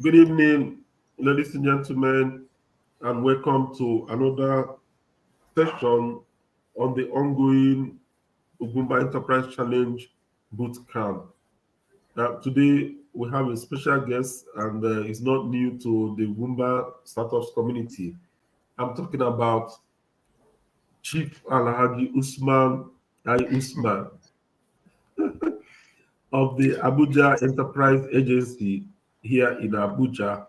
Good evening, ladies and gentlemen, and welcome to another session on the ongoing Ugumba Enterprise Challenge Boot Camp. Today, we have a special guest, and he's not new to the Ugumba startups community. I'm talking about Chief Alhaji Usman I. Usman of the Abuja Enterprise Agency here in Abuja.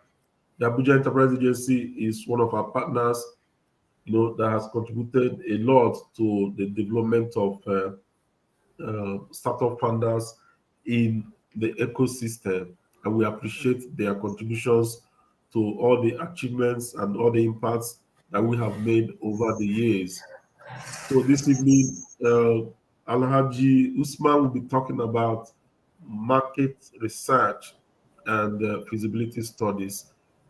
The Abuja Enterprise Agency is one of our partners, that has contributed a lot to the development of startup founders in the ecosystem, and we appreciate their contributions to all the achievements and all the impacts that we have made over the years. So this evening, Alhaji Usman will be talking about market research and feasibility studies.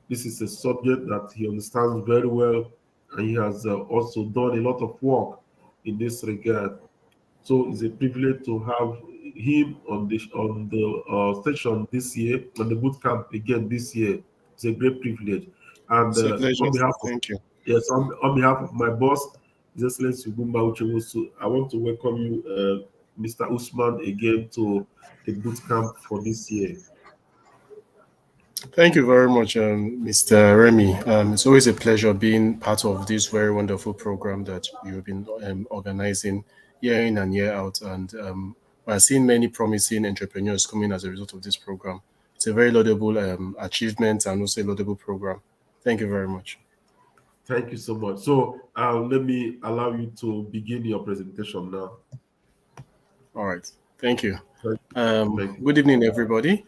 This is a subject that he understands very well, and he has also done a lot of work in this regard. So it's a privilege to have him on the session this year, on the boot camp again this year. It's a great privilege. And It's a pleasure. on behalf of Thank you. yes, on behalf of my boss, His Excellency Gumba Uchewosu, I want to welcome you, Mr. Usman, again to the boot camp for this year. Thank you very much, Mr. Remy. It's always a pleasure being part of this very wonderful program that you've been organizing year in and year out. And we're seeing many promising entrepreneurs coming as a result of this program. It's a very laudable achievement and also a laudable program. Thank you very much. Thank you so much. So let me allow you to begin your presentation now. All right. Thank you. Thank you. Good evening, everybody.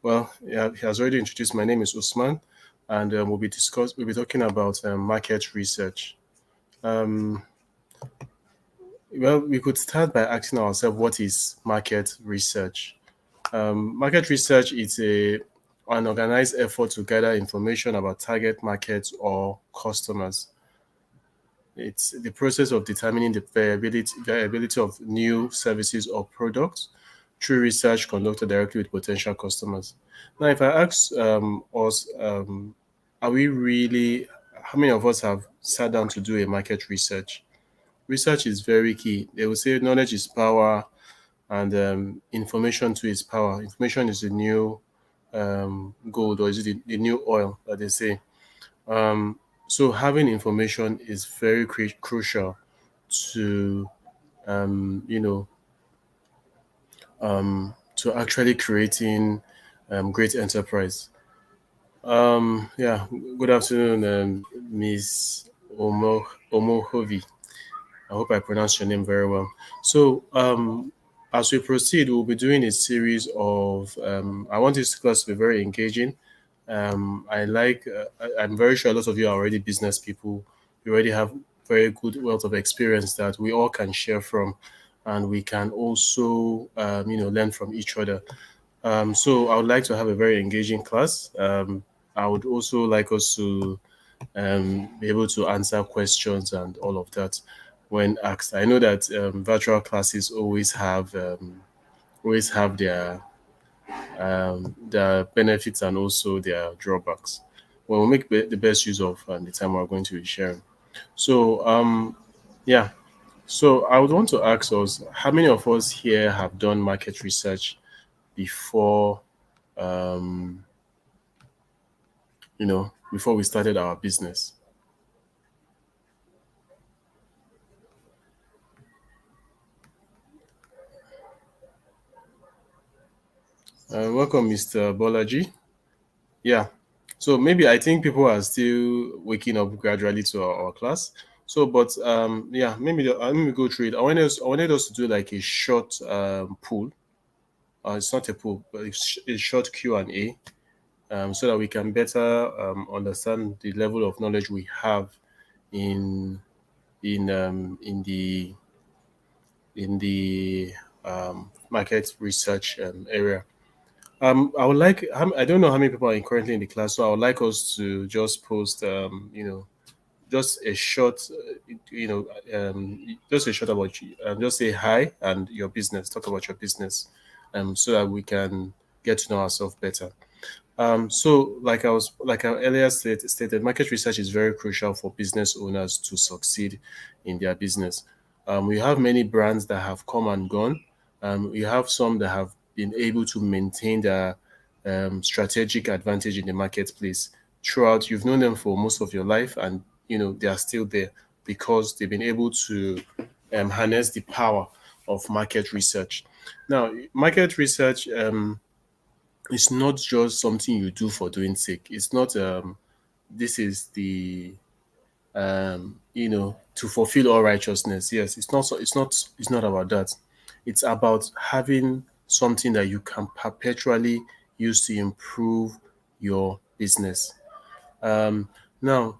Well, yeah, he has already introduced. My name is Usman, and we'll be talking about market research. Um, well, we could start by asking ourselves, what is market research? Market research is an organized effort to gather information about target markets or customers. It's the process of determining the viability of new services or products through research conducted directly with potential customers. Now, if I ask us, are we really, how many of us have sat down to do a market research? Research is very key. They will say knowledge is power, and information too is power. Information is the new gold, or is it the new oil that they say. So having information is very crucial to, you know, to actually creating great enterprise. Yeah, good afternoon, Ms. Omohovi. I hope I pronounced your name very well. So, as we proceed, we'll be doing a series of. I want this class to be very engaging. I'm very sure a lot of you are already business people. You already have very good wealth of experience that we all can share from, and we can also, learn from each other. So I would like to have a very engaging class. I would also like us to be able to answer questions and all of that when asked. I know that virtual classes always have their benefits and also their drawbacks. Well, we'll make the best use of the time we're going to be sharing. So, yeah. So I would want to ask us, how many of us here have done market research before, um, before we started our business? Welcome, Mr. Bolaji. Yeah. So maybe I think people are still waking up gradually to our class. So, but yeah, let me go through it. I wanted us to do like a short pool. It's not a pool, but it's a short Q&A, so that we can better understand the level of knowledge we have in in the market research area. I would like. I don't know how many people are currently in the class, so I would like us to just post, just a short, just a short about you. Just say hi and your business. Talk about your business, so that we can get to know ourselves better. So, like I earlier stated, market research is very crucial for business owners to succeed in their business. We have many brands that have come and gone. We have some that have been able to maintain their strategic advantage in the marketplace throughout. You've known them for most of your life, and they are still there because they've been able to harness the power of market research. Now, market research. It's not just something you do for doing sake. It's not this is the to fulfill all righteousness. Yes, it's not about that. It's about having something that you can perpetually use to improve your business. Um Now,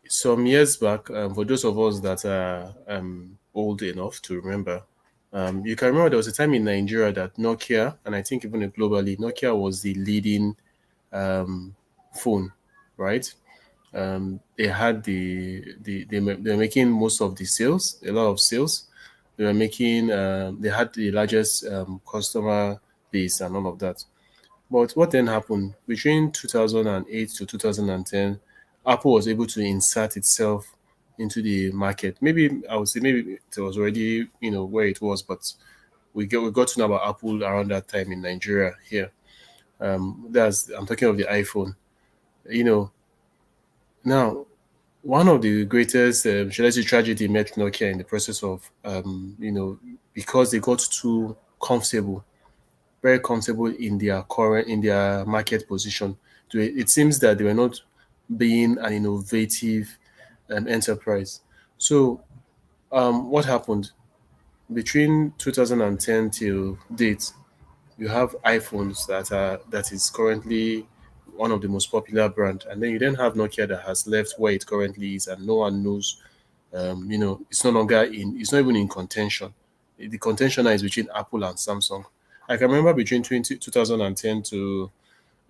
some years back, for those of us that are old enough to remember, you can remember there was a time in Nigeria that Nokia, and I think even globally, Nokia was the leading phone, right? They had they were making most of the sales, a lot of sales. They were making they had the largest customer base and all of that. But what then happened between 2008 to 2010? Apple was able to insert itself into the market. Maybe I would say maybe it was already where it was, but we got to know about Apple around that time in Nigeria here. That's I'm talking of the iPhone. You know Now, one of the greatest, should I say, tragedy met Nokia in the process of, because they got too comfortable, very comfortable in their current, in their market position. It seems that they were not being an innovative enterprise. So, what happened between 2010 till date? You have iPhones that is currently one of the most popular brand, and then you then have Nokia that has left where it currently is, and no one knows. It's no longer in. It's not even in contention. The contention now is between Apple and Samsung. I can remember between 2010 to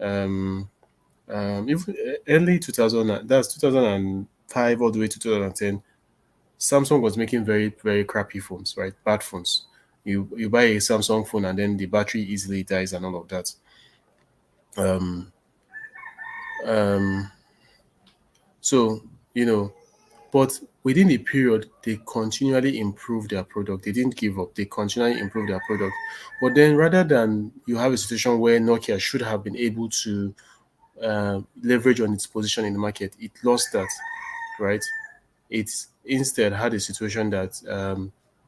even early 2000, that's 2005 all the way to 2010. Samsung was making very, very crappy phones, right? Bad phones. You buy a Samsung phone and then the battery easily dies and all of that. Um, um, so you know, but within the period, they continually improved their product. They didn't give up. They continually improved their product. But then, rather than you have a situation where Nokia should have been able to leverage on its position in the market, it lost that, right? It instead had a situation that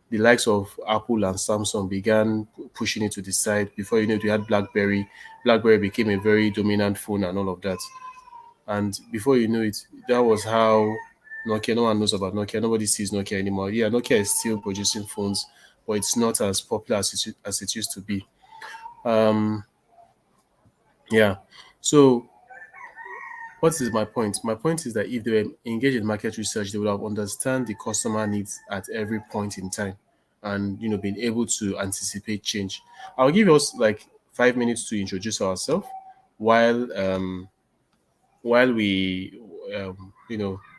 the likes of Apple and Samsung began pushing it to the side. Before you know it, we had BlackBerry. BlackBerry became a very dominant phone and all of that. And before you know it, that was how Nokia. No one knows about Nokia. Nobody sees Nokia anymore. Yeah, Nokia is still producing phones, but it's not as popular as it used to be. Um, yeah. So what is my point? My point is that if they were engaged in market research, they would have understand the customer needs at every point in time, and been able to anticipate change. I'll give us like 5 minutes to introduce ourselves while we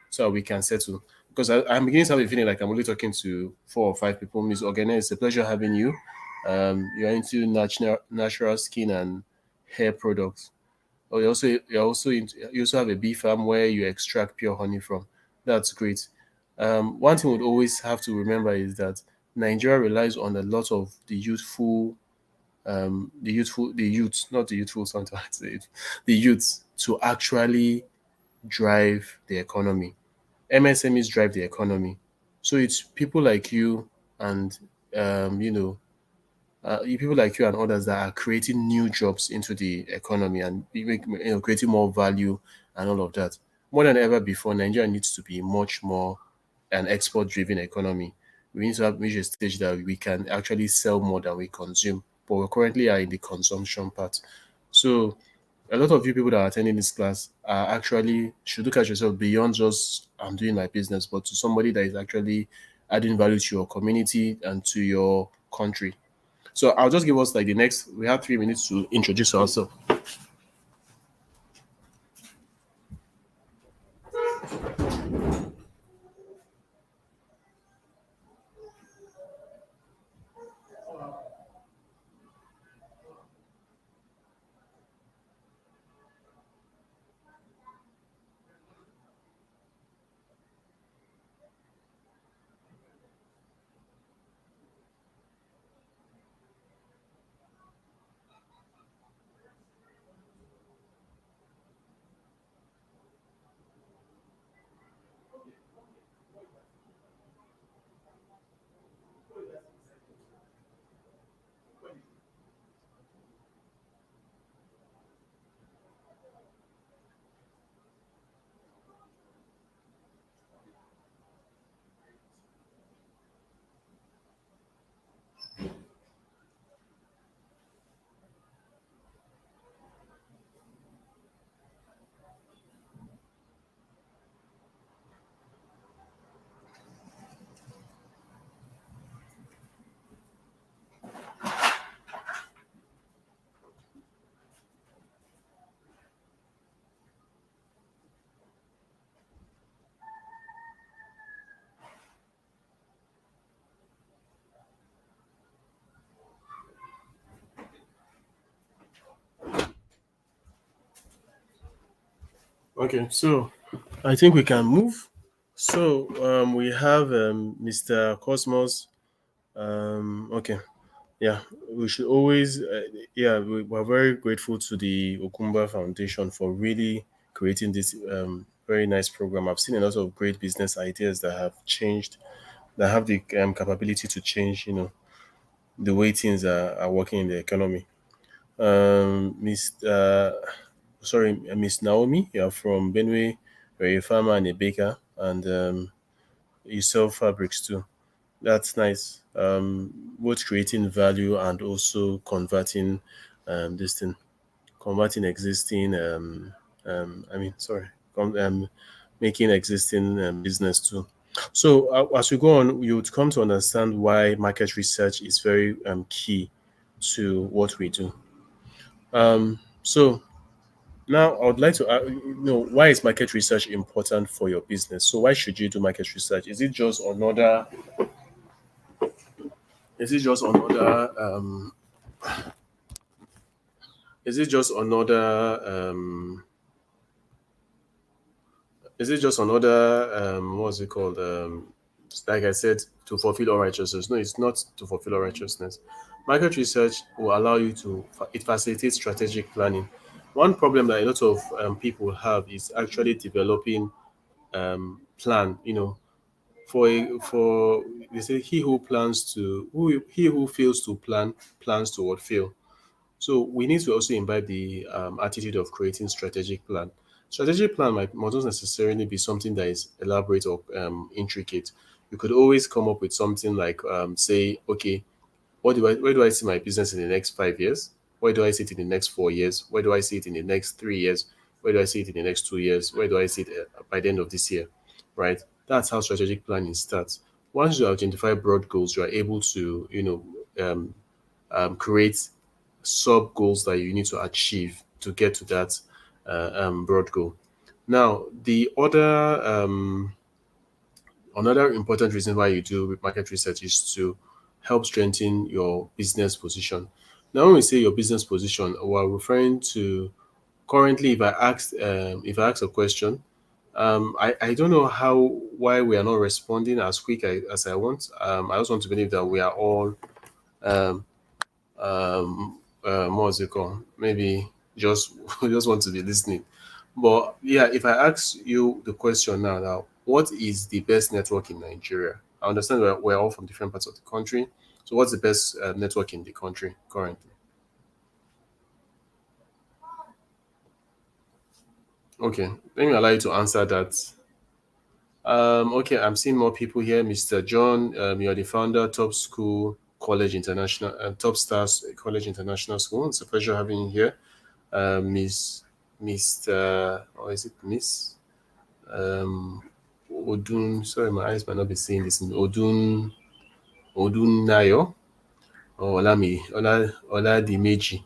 so we can settle. Because I'm beginning to have a feeling like I'm only talking to 4 or 5 people. Miss Ogene, it's a pleasure having you. You're into natural skin and hair products. Oh, you also have a bee farm where you extract pure honey from. That's great. One thing we'd always have to remember is that Nigeria relies on a lot of the youths, not the youthful sometimes, the youths to actually drive the economy. MSMEs drive the economy. So it's people like you and people like you and others that are creating new jobs into the economy and creating more value and all of that. More than ever before, Nigeria needs to be much more an export-driven economy. We need to have reached a stage that we can actually sell more than we consume, but we currently are in the consumption part. So a lot of you people that are attending this class are actually should look at yourself beyond just I'm doing my business, but to somebody that is actually adding value to your community and to your country. So I'll just give us like the next. We have 3 minutes to introduce ourselves. Okay, so I think we can move. So we have Mr. Cosmos. Okay, yeah, we should always, yeah, we're very grateful to the Okumba Foundation for really creating this very nice program. I've seen a lot of great business ideas that have changed, that have the capability to change, the way things are working in the economy. Miss, sorry, Miss Naomi, you're from Benue, you're a farmer and a baker, and you sell fabrics too. That's nice. Both creating value and also this thing, converting existing, I mean, sorry, making existing business too. So as we go on, you would come to understand why market research is very key to what we do. So now I would like to know, why is market research important for your business? So why should you do market research? Is it just another is it just another is it just another what's it called, like I said, to fulfill all righteousness? No, it's not to fulfill all righteousness. Market research will allow you to it facilitates strategic planning. One problem that a lot of people have is actually developing plan. For they say, he who fails to plan plans to what fail. So we need to also imbibe the attitude of creating strategic plan. Strategic plan might not necessarily be something that is elaborate or intricate. You could always come up with something like, say, okay, where do I see my business in the next 5 years? Where do I see it in the next 4 years? Where do I see it in the next 3 years? Where do I see it in the next 2 years? Where do I see it by the end of this year? Right? That's how strategic planning starts. Once you identify broad goals, you are able to, create sub goals that you need to achieve to get to that broad goal. Now, the other another important reason why you do market research is to help strengthen your business position. Now, when we say your business position, we're referring to currently. If I ask a question, I don't know why we are not responding as quick as I want. I just want to believe that we are all what's it called? Maybe just just want to be listening. But yeah, if I ask you the question now, what is the best network in Nigeria? I understand we're all from different parts of the country. So what's the best network in the country currently? Okay, let me allow you to answer that. Okay, I'm seeing more people here. Mr. John, you're the founder, Top School College International, Top Stars College International School. It's a pleasure having you here. Miss, Mr. Or is it Miss? Odun. Sorry, my eyes might not be seeing this. Odun Nayo or Oladimeji.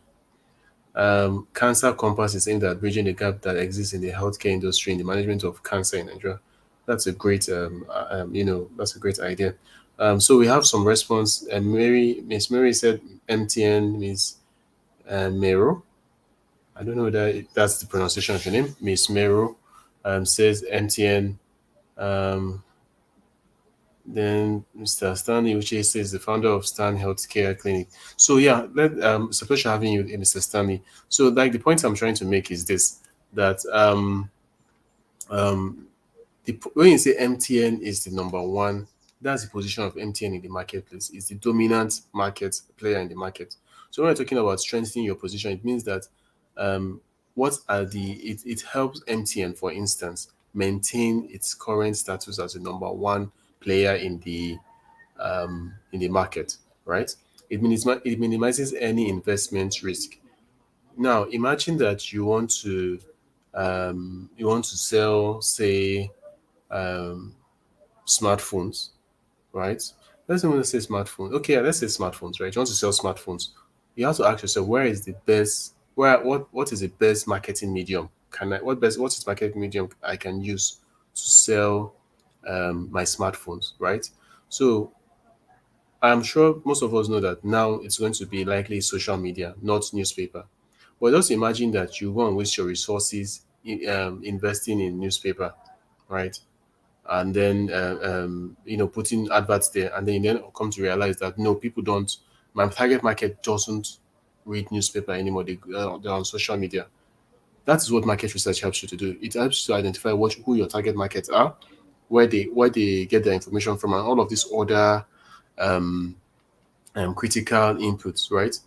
Cancer Compass is aimed at bridging the gap that exists in the healthcare industry in the management of cancer in Nigeria. That's a great, that's a great idea. So we have some response. Miss Mary said MTN. Miss Mero, I don't know that's the pronunciation of your name. Miss Mero says MTN. Um, then Mr. Stanley Uche says the founder of Stan Healthcare Clinic. So yeah, it's a pleasure having you, Mr. Stanley. So like the point I'm trying to make is this, that um, when you say MTN is the number one, that's the position of MTN in the marketplace. It's the dominant market player in the market. So when we're talking about strengthening your position, it means that what are it helps MTN, for instance, maintain its current status as the number one player in the market, right? It minimizes any investment risk. Now, imagine that you want to sell, say, smartphones, right? Let's not say smartphones. Okay, let's say smartphones, right? You want to sell smartphones. You have to ask yourself, what is the best marketing medium? What is marketing medium I can use to sell my smartphones, right? So I'm sure most of us know that now it's going to be likely social media, not newspaper. But just imagine that you go and waste your resources investing in newspaper, right? And then putting adverts there, and then you then come to realize that no, people don't. My target market doesn't read newspaper anymore. They're on social media. That is what market research helps you to do. It helps you to identify who your target markets are, where they get their information from, and all of these other um, critical inputs, right?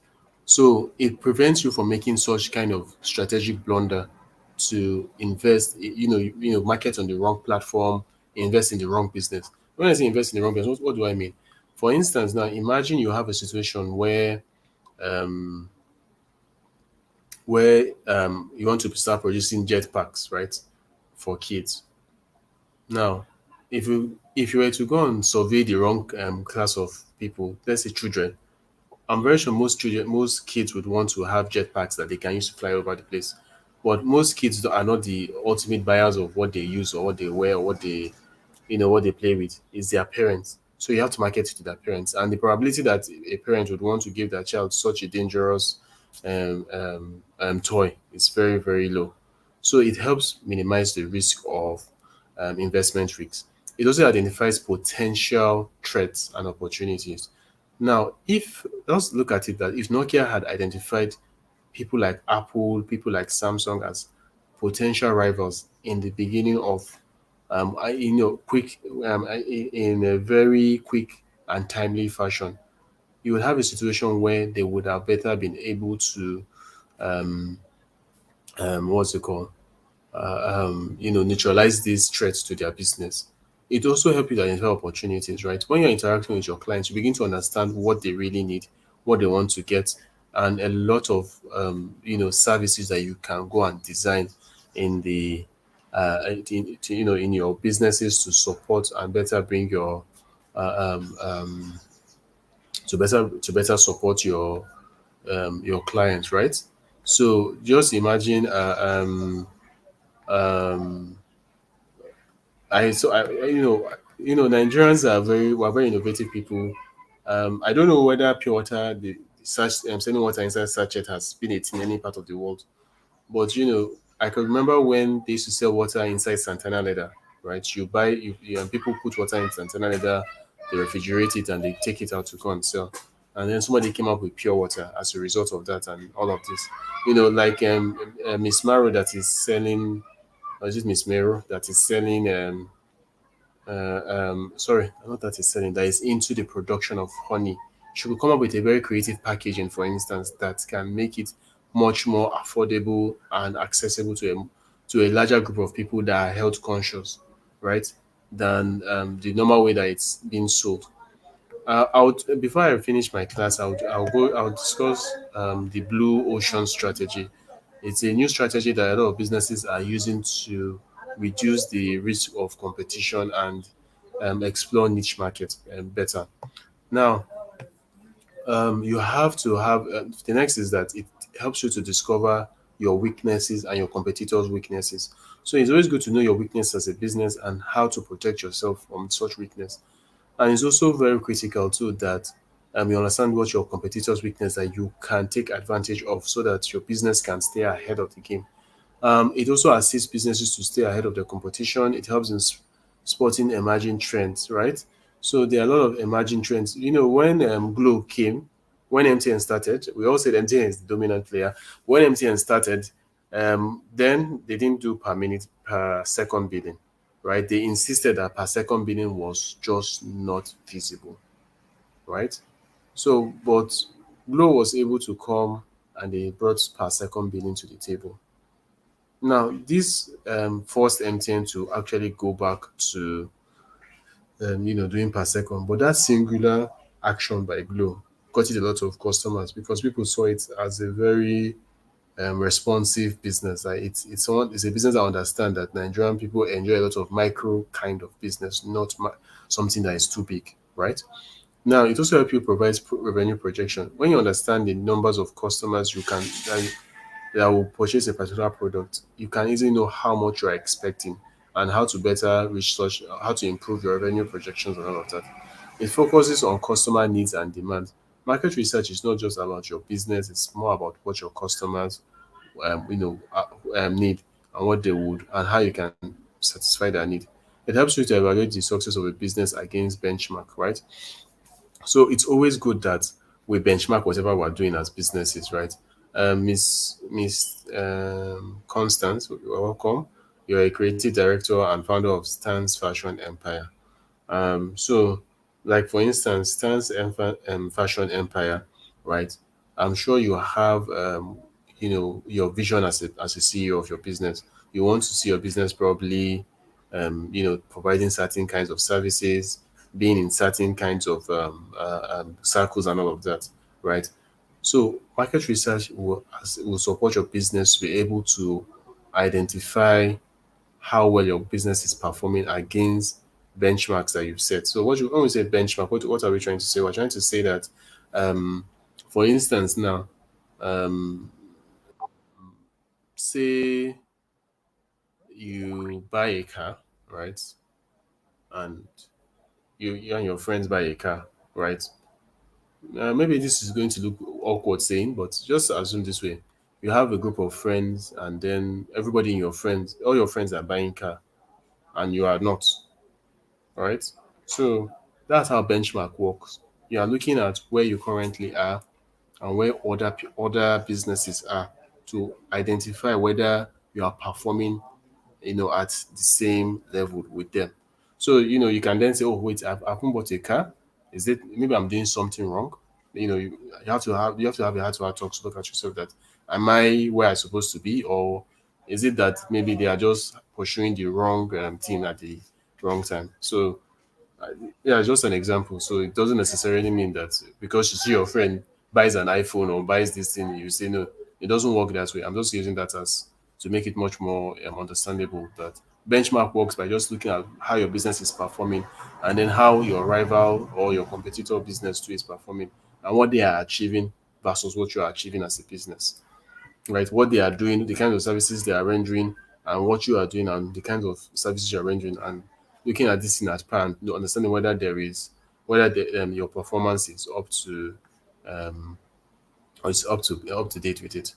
So it prevents you from making such kind of strategic blunder to invest, market on the wrong platform, invest in the wrong business. When I say invest in the wrong business, what do I mean? For instance, now imagine you have a situation um, where you want to start producing jetpacks, right, for kids. Now, if you were to go and survey the wrong class of people, let's say children, I'm very sure most kids would want to have jetpacks that they can use to fly over the place. But most kids are not the ultimate buyers of what they use or what they wear or what they play with. Is their parents. So you have to market it to their parents. And the probability that a parent would want to give their child such a dangerous toy is very, very low. So it helps minimize the risk of investment risks. It also identifies potential threats and opportunities. Now, if let's look at it that if Nokia had identified people like Apple, people like Samsung as potential rivals in the beginning of, quick, in a very quick and timely fashion, you would have a situation where they would have better been able to, um, what's it called? Neutralize these threats to their business. It also helps you to identify opportunities, right? When you're interacting with your clients, you begin to understand what they really need, what they want to get, and a lot of services that you can go and design in the in your businesses to support and better bring your to better support your clients, right? So just imagine um Nigerians we're very innovative people. I don't know whether pure water, the such selling water inside sachet has been a thing in any part of the world, but I can remember when they used to sell water inside Santana leather, right? People put water in Santana leather, they refrigerate it, and they take it out to go and sell. And then somebody came up with pure water as a result of that, and all of this, like Miss Maro that is selling, or is it Miss Mero that is selling sorry, not that is selling, that is into the production of honey. She could come up with a very creative packaging, for instance, that can make it much more affordable and accessible to a larger group of people that are health conscious, right? Than the normal way that it's being sold. I would before I finish my class, I'll discuss the blue ocean strategy. It's a new strategy that a lot of businesses are using to reduce the risk of competition and explore niche markets better. Now, you have to have the next is that it helps you to discover your weaknesses and your competitors' weaknesses. So it's always good to know your weakness as a business and how to protect yourself from such weakness. And it's also very critical too that you understand what your competitors' weakness that you can take advantage of so that your business can stay ahead of the game. It also assists businesses to stay ahead of the competition. It helps in spotting emerging trends, right? So there are a lot of emerging trends. When Glow came, when MTN started, we all said MTN is the dominant player. When MTN started, then they didn't do per minute, per second billing, right? They insisted that per second billing was just not feasible, right? So, but Glow was able to come and they brought per second billing to the table. Now, this forced MTN to actually go back to doing per second, but that singular action by Glow got it a lot of customers because people saw it as a very responsive business. Like it's a business that understand that Nigerian people enjoy a lot of micro kind of business, not something that is too big, right? Now, it also helps you provide revenue projection. When you understand the numbers of customers that will purchase a particular product, you can easily know how much you are expecting and how to better reach such, how to improve your revenue projections and all of that. It focuses on customer needs and demand. Market research is not just about your business; it's more about what your customers, need and what they would and how you can satisfy their need. It helps you to evaluate the success of a business against benchmark, right? So it's always good that we benchmark whatever we're doing as businesses, right? Miss Constance, you're welcome. You're a creative director and founder of Stan's Fashion Empire. So, like for instance, Fashion Empire, right? I'm sure you have, your vision as a CEO of your business. You want to see your business probably, providing certain kinds of services, being in certain kinds of circles and all of that, right? So, market research will support your business to be able to identify how well your business is performing against benchmarks that you've set. So when we say benchmark, what are we trying to say? We're trying to say that, um, for instance, now, um, say you buy a car, right? And you and your friends buy a car, right? Maybe this is going to look awkward saying, but just assume this way. You have a group of friends, and then everybody in your friends, all your friends are buying car, and you are not. All right. So that's how benchmark works. You are looking at where you currently are and where other businesses are to identify whether you are performing, at the same level with them. So, you can then say, oh, wait, I've bought a car. Is it maybe I'm doing something wrong? You have to have a heart-to-heart talk to look at yourself that am I where I'm supposed to be, or is it that maybe they are just pursuing the wrong team at the wrong time? So yeah, it's just an example. So it doesn't necessarily mean that because you see your friend buys an iPhone or buys this thing, you say no. It doesn't work that way. I'm just using that as to make it much more understandable. That benchmark works by just looking at how your business is performing, and then how your rival or your competitor business too is performing, and what they are achieving versus what you are achieving as a business, right? What they are doing, the kinds of services they are rendering, and what you are doing, and the kinds of services you are rendering, and looking at this in at pan, understanding whether your performance is up to um, or is up to date with it.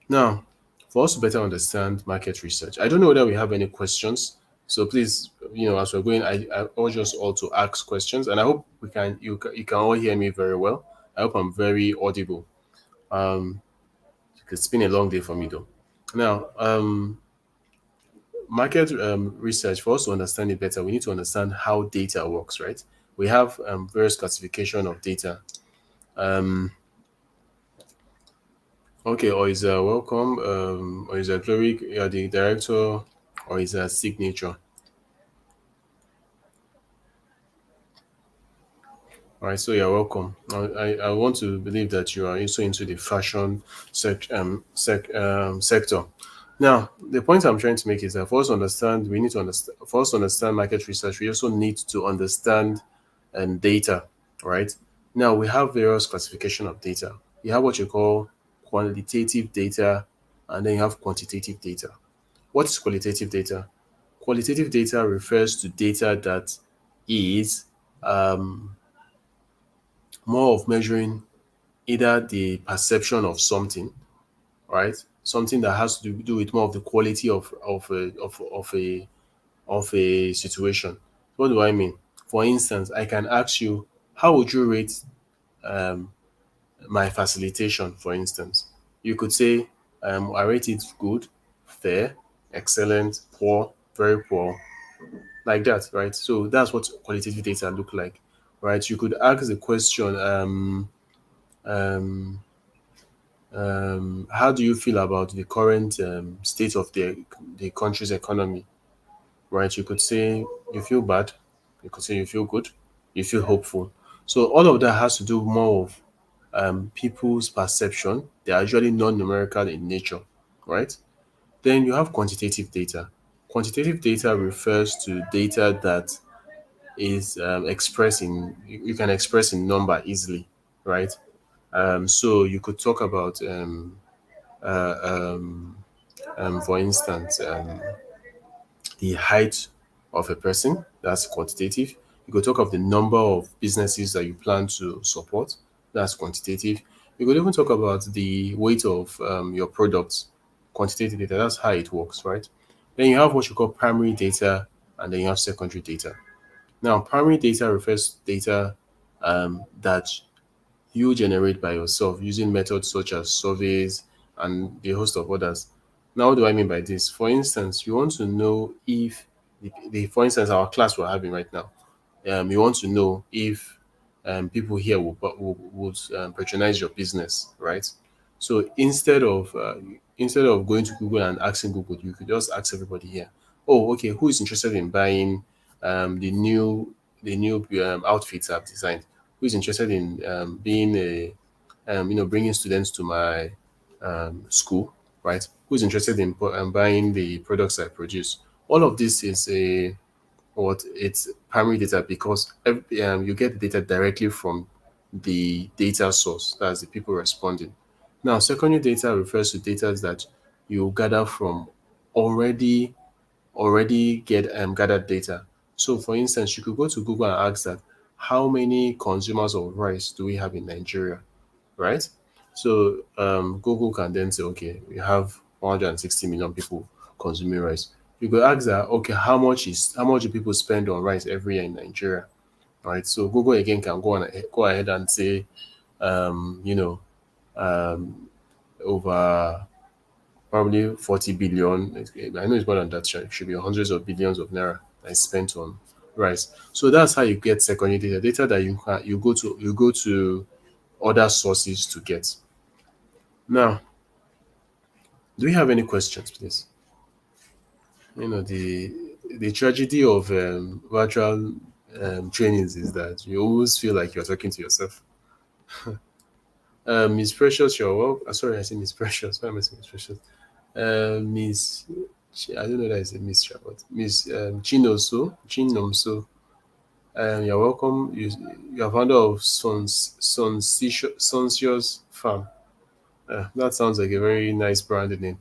Now, for us to better understand market research, I don't know whether we have any questions. So please, as we're going, I urge us all to ask questions, and I hope you can all hear me very well. I hope I'm very audible. Um, it's been a long day for me though. Now, market research, for us to understand it better, we need to understand how data works, right? We have various classification of data. Um, okay, or is welcome, or is Glory, you're the director, or is a signature. All right, so you're welcome. I want to believe that you are also into the fashion sector. Now, the point I'm trying to make is that for us to understand market research, we also need to understand data, right? Now, we have various classification of data. You have what you call qualitative data, and then you have quantitative data. What is qualitative data? Qualitative data refers to data that is um, more of measuring either the perception of something, right? Something that has to do with more of the quality of a situation. What do I mean? For instance, I can ask you, how would you rate um, my facilitation? For instance, you could say, I rate it good, fair, excellent, poor, very poor, like that, right? So that's what qualitative data look like, right? You could ask the question, um, how do you feel about the current state of the country's economy? Right? You could say you feel bad. You could say you feel good. You feel hopeful. So all of that has to do more of people's perception. They are usually non-numerical in nature, right? Then you have quantitative data. Quantitative data refers to data that is expressed in you can express in number easily, right? So you could talk about uh, um, for instance, the height of a person, that's quantitative. You could talk of the number of businesses that you plan to support, that's quantitative. You could even talk about the weight of your products, quantitative data. That's how it works, right? Then you have what you call primary data, and then you have secondary data. Now, primary data refers to data that you generate by yourself using methods such as surveys and the host of others. Now, what do I mean by this? For instance, you want to know if for instance, our class we're having right now, you want to know if people here would patronize your business, right? So instead of going to Google and asking Google, you could just ask everybody here. Oh, okay, who is interested in buying the new outfits I've designed? Who is interested in being a bringing students to my school, right? Who is interested in buying the products I produce? All of this is a what it's primary data because you get the data directly from the data source, that's the people responding. Now, secondary data refers to data that you gather from already get gathered data. So, for instance, you could go to Google and ask that how many consumers of rice do we have in Nigeria, right? So Google can then say, okay, we have 160 million people consuming rice. You could ask that, okay, how much do people spend on rice every year in Nigeria, right? So Google again can go ahead and say, you know, um, over probably 40 billion. I know it's more than that. It should be hundreds of billions of naira that is spent on rice. So that's how you get secondary data that you go to other sources to get. Now, do we have any questions, please? The tragedy of virtual trainings is that you always feel like you're talking to yourself. Miss Precious, you're well. Sorry, I said Miss Precious. Why am I saying Miss Precious? Miss, I don't know that is a Miss, but Miss Chinomso. You're welcome. You're founder of Sonsios Farm. That sounds like a very nice brand name.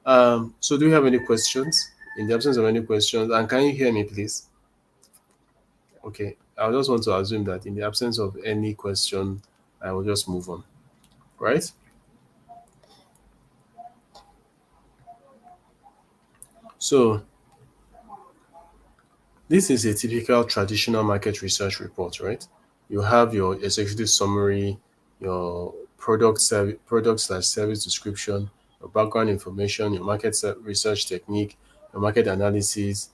So do you have any questions? In the absence of any questions, and can you hear me, please? Okay, I just want to assume that in the absence of any question, I will just move on, right? So this is a typical traditional market research report, right? You have your executive summary, your product/service description, your background information, your research technique, your market analysis,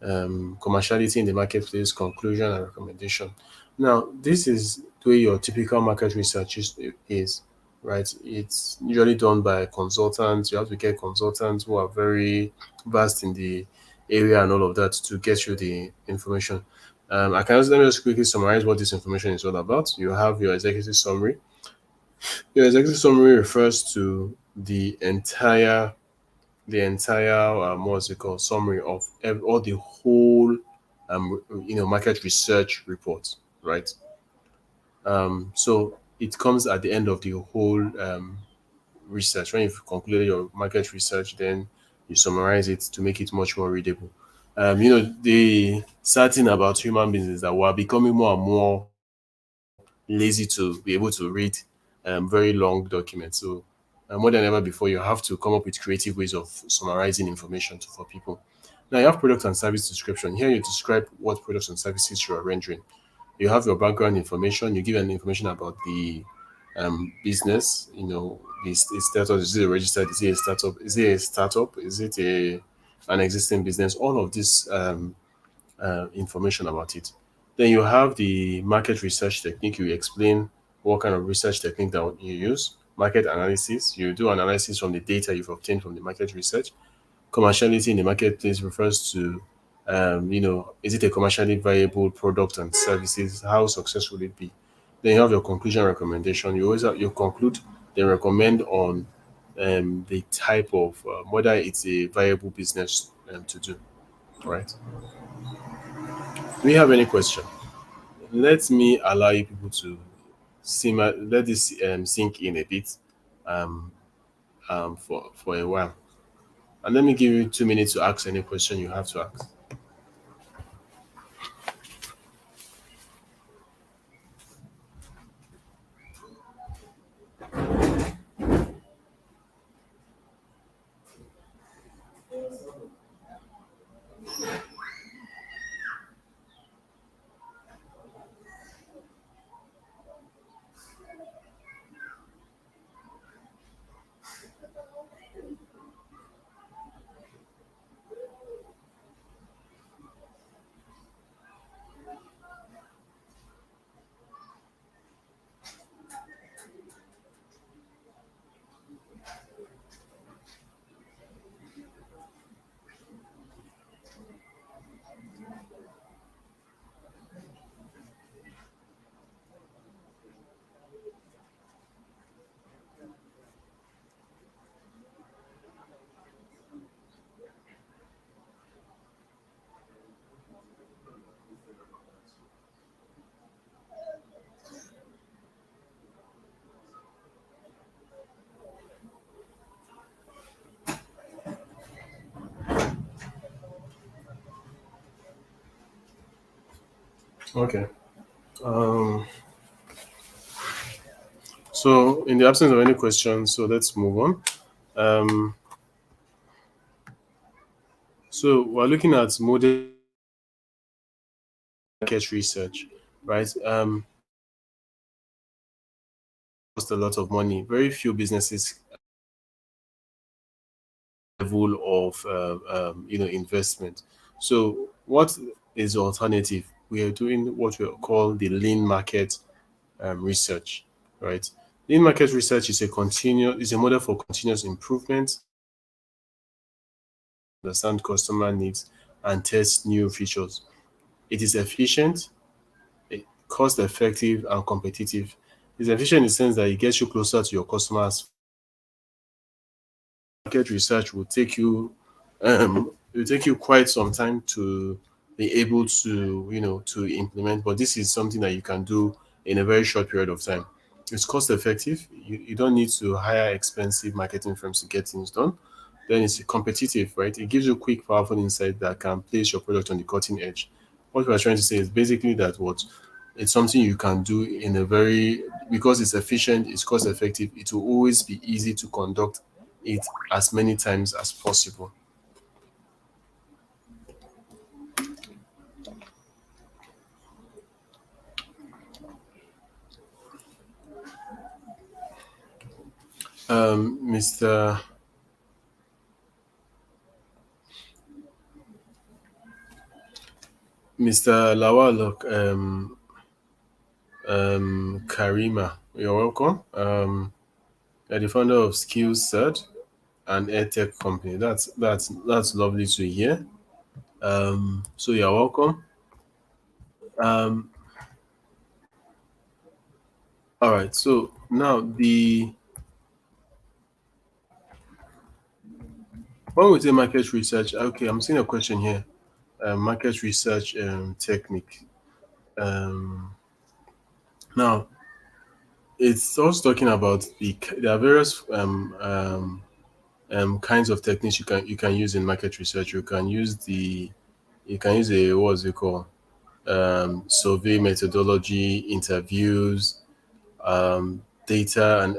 commerciality in the marketplace, conclusion, and recommendation. Now, this is the way your typical market research is, right? It's usually done by consultants. You have to get consultants who are very vast in the area and all of that to get you the information. Let me just quickly summarize what this information is all about. You have your executive summary. Your executive summary refers to the entire what's it called summary of all the whole market research report, right? So it comes at the end of the whole research. When you've concluded your market research, then you summarize it to make it much more readable. The sad thing about human beings is that we are becoming more and more lazy to be able to read very long documents. So more than ever before, you have to come up with creative ways of summarizing information for people. Now you have product and service description. Here you describe what products and services you are rendering. You have your background information. You give an information about the business. The status. Is it a registered? Is it a startup? Is it a startup? Is it an existing business? All of this information about it. Then you have the market research technique. You explain what kind of research technique that you use. Market analysis. You do analysis from the data you've obtained from the market research. Commerciality in the marketplace refers to, is it a commercially viable product and services? How successful will it be? Then you have your conclusion recommendation. You always have you conclude, then recommend on the type of whether it's a viable business to do. Right? Do we have any question? Let me allow you people to let this sink in a bit um, for a while. And let me give you 2 minutes to ask any question you have to ask. Okay. Um, so, in the absence of any questions, so let's move on. Um, so, we're looking at modern market research, right? Cost a lot of money. Very few businesses level of investment. So, what is the alternative? We are doing what we call the lean market research, right? Lean market research is a model for continuous improvement, understand customer needs, and test new features. It is efficient, cost effective, and competitive. It's efficient in the sense that it gets you closer to your customers. Market research will take you quite some time to be able to to implement, but this is something that you can do in a very short period of time. It's cost effective. You don't need to hire expensive marketing firms to get things done. Then it's competitive, right? It gives you quick, powerful insight that can place your product on the cutting edge. What we're trying to say is basically that what it's something you can do in a very, because it's efficient, it's cost effective, it will always be easy to conduct it as many times as possible. Mr. Lawal, Karima, you're welcome. You're the founder of Skills Cert, an edtech company. That's lovely to hear. So you're welcome. Um, all right. So now the when we say market research, okay, I'm seeing a question here. Market research technique. Um, Now it's also talking about there are various kinds of techniques you can use in market research. You can use a what's it called survey methodology, interviews, data and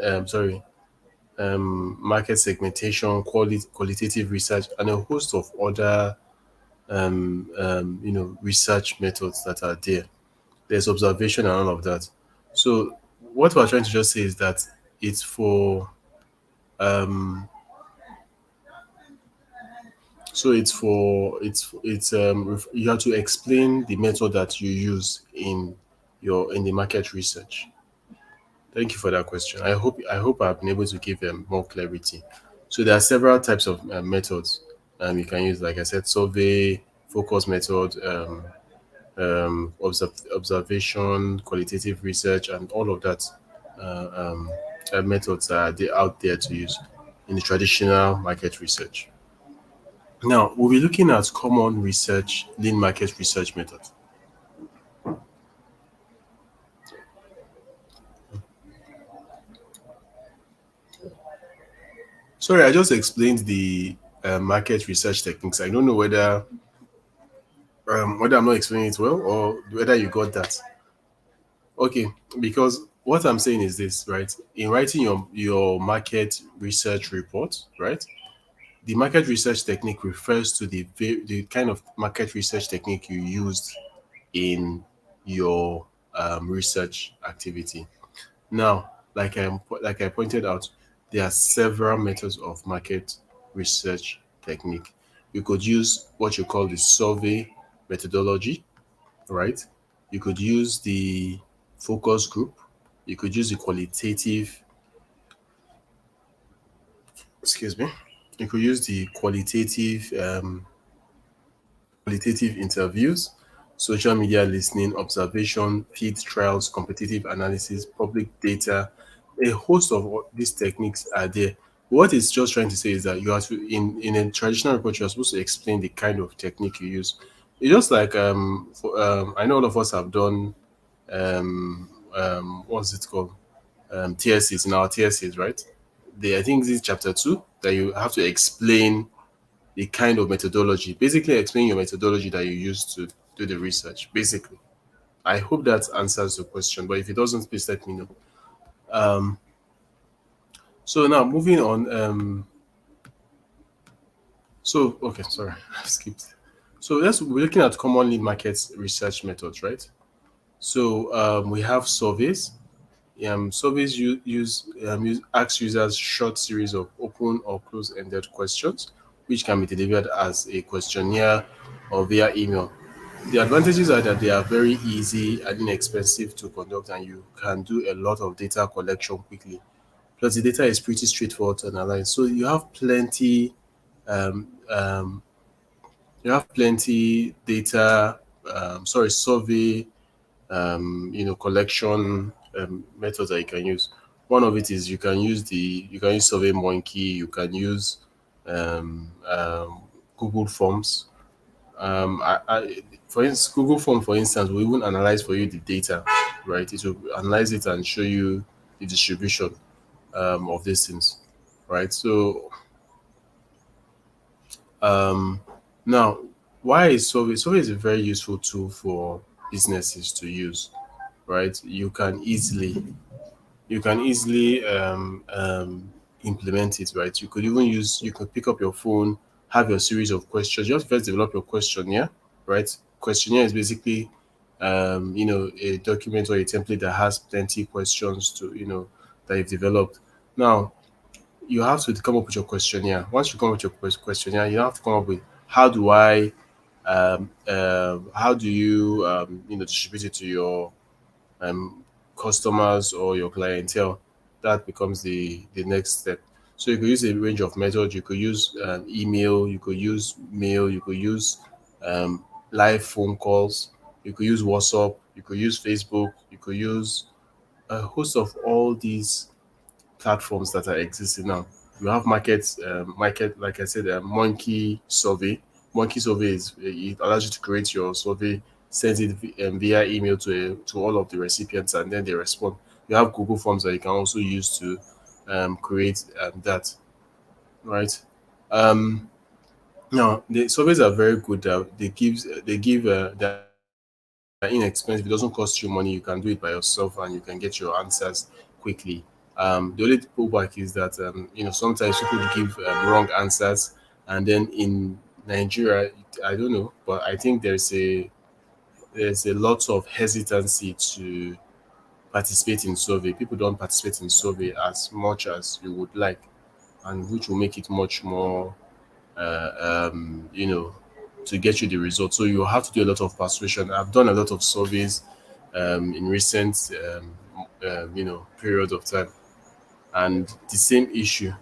market segmentation, qualitative research, and a host of other research methods that are there. There's observation and all of that. So what we're trying to just say is that it's for um you have to explain the method that you use in the market research. Thank you for that question. I hope I've been able to give them more clarity. So there are several types of methods you can use. Like I said, survey, focus method, observation, qualitative research, and all of that methods are out there to use in the traditional market research. Now, we'll be looking at common research, lean market research methods. Sorry, I just explained the market research techniques. I don't know whether I'm not explaining it well or whether you got that. Okay, because what I'm saying is this, right? In writing your market research report, right? The market research technique refers to the kind of market research technique you used in your research activity. Now, like I pointed out, there are several methods of market research technique. You could use what you call the survey methodology, right? You could use the focus group. You could use the excuse me. You could use the qualitative interviews, social media listening, observation, field trials, competitive analysis, public data. A host of these techniques are there. What it's just trying to say is that you have to, in a traditional report, you're supposed to explain the kind of technique you use. It's just like I know all of us have done what's it called, TSCs in our TSCs, right? I think this is chapter 2 that you have to explain the kind of methodology, basically explain your methodology that you use to do the research, basically. I hope that answers the question, but if it doesn't, please let me know. Um, so now moving on. Okay, sorry, I skipped. So we're looking at commonly market research methods, right? So we have surveys. Surveys ask users short series of open or close-ended questions, which can be delivered as a questionnaire or via email. The advantages are that they are very easy and inexpensive to conduct, and you can do a lot of data collection quickly. Plus, the data is pretty straightforward to analyze. So um, um, you have plenty data, survey, collection methods that you can use. One of it is you can use Survey Monkey, you can use um, um, Google Forms. For instance, Google Form, for instance, will even analyze for you the data, right? It will analyze it and show you the distribution of these things, right? So um, now, why is Survey? Survey is a very useful tool for businesses to use, right? You can easily implement it, right? You could pick up your phone, have your series of questions. You have to first develop your questionnaire, right? Questionnaire is basically, a document or a template that has plenty questions that you've developed. Now, you have to come up with your questionnaire. Once you come up with your questionnaire, you have to come up with how do you, distribute it to your um, customers or your clientele. That becomes the next step. So you could use a range of methods. You could use email, you could use mail, you could use um, live phone calls, you could use WhatsApp, you could use Facebook, you could use a host of all these platforms that are existing now. You have market, like I said, Monkey Survey. Monkey Survey it allows you to create your survey, send it via email to all of the recipients, and then they respond. You have Google Forms that you can also use to create that, right? Um, Now the surveys are very good. They're inexpensive. It doesn't cost you money. You can do it by yourself and you can get your answers quickly. The only pullback is that sometimes people give wrong answers, and then in Nigeria, I don't know, but I think there's a lot of hesitancy to participate in survey. People don't participate in survey as much as you would like, and which will make it much more to get you the result. So you have to do a lot of persuasion. I've done a lot of surveys in recent, period of time, and the same issue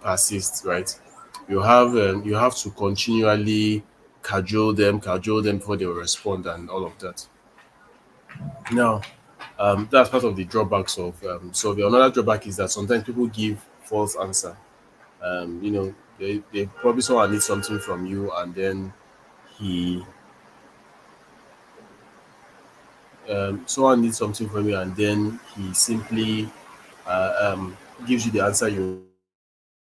persists. Right? You have to continually cajole them before they will respond, and all of that. Now, that's part of the drawbacks of survey. Another drawback is that sometimes people give false answer. They probably someone needs something from you, and then he someone needs something from you, and then he simply gives you the answer you want, and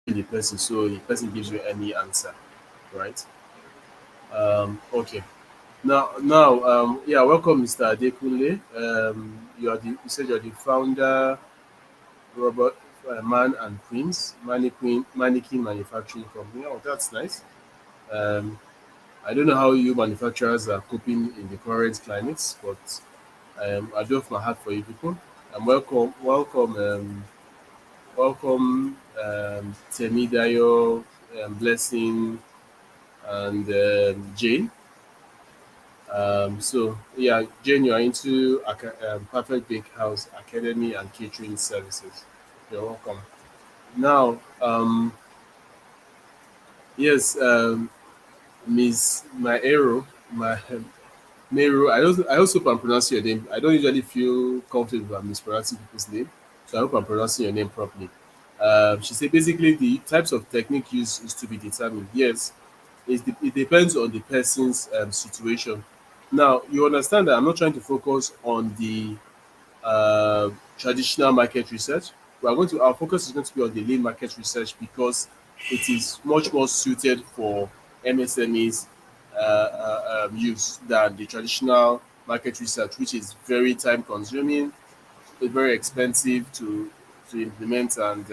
then you don't know the person, so the person gives you any answer, right? Okay. Yeah, welcome, Mr. Adekunle. You said you're the founder, Robert Man and Prince Mannequin Manufacturing Company. Oh, that's nice. Um, I don't know how you manufacturers are coping in the current climates, but I do have my heart for you people. Welcome, Temidayo, Blessing, and Jane. Jane, you are into Perfect Bake House Academy and Catering Services. You're welcome. Now, yes, Miss Maero, my Meru, I also hope I'm pronouncing your name. I don't usually feel comfortable about mispronouncing people's name, so I hope I'm pronouncing your name properly. She said basically the types of technique used is to be determined. Yes, it depends on the person's situation. Now, you understand that I'm not trying to focus on the traditional market research. Our focus is going to be on the lean market research because it is much more suited for MSMEs use than the traditional market research, which is very time consuming, it's very expensive to implement, and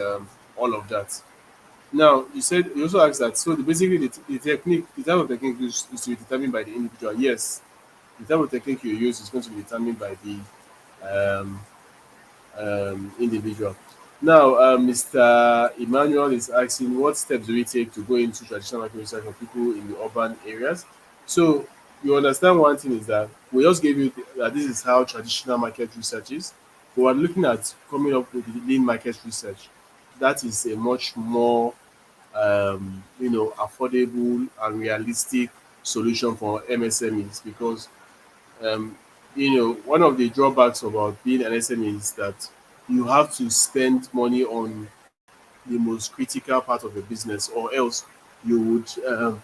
all of that. Now, you said you also asked that. So basically, the technique, the type of technique is to be determined by the individual. Yes, the type of technique you use is going to be determined by the um, individual. Now, Mr. Emmanuel is asking, what steps do we take to go into traditional market research for people in the urban areas? So, you understand one thing is that we just gave you that this is how traditional market research is. But we're looking at coming up with the lean market research. That is a much more affordable and realistic solution for MSMEs, because um, one of the drawbacks about being an SME is that you have to spend money on the most critical part of the business, or else you would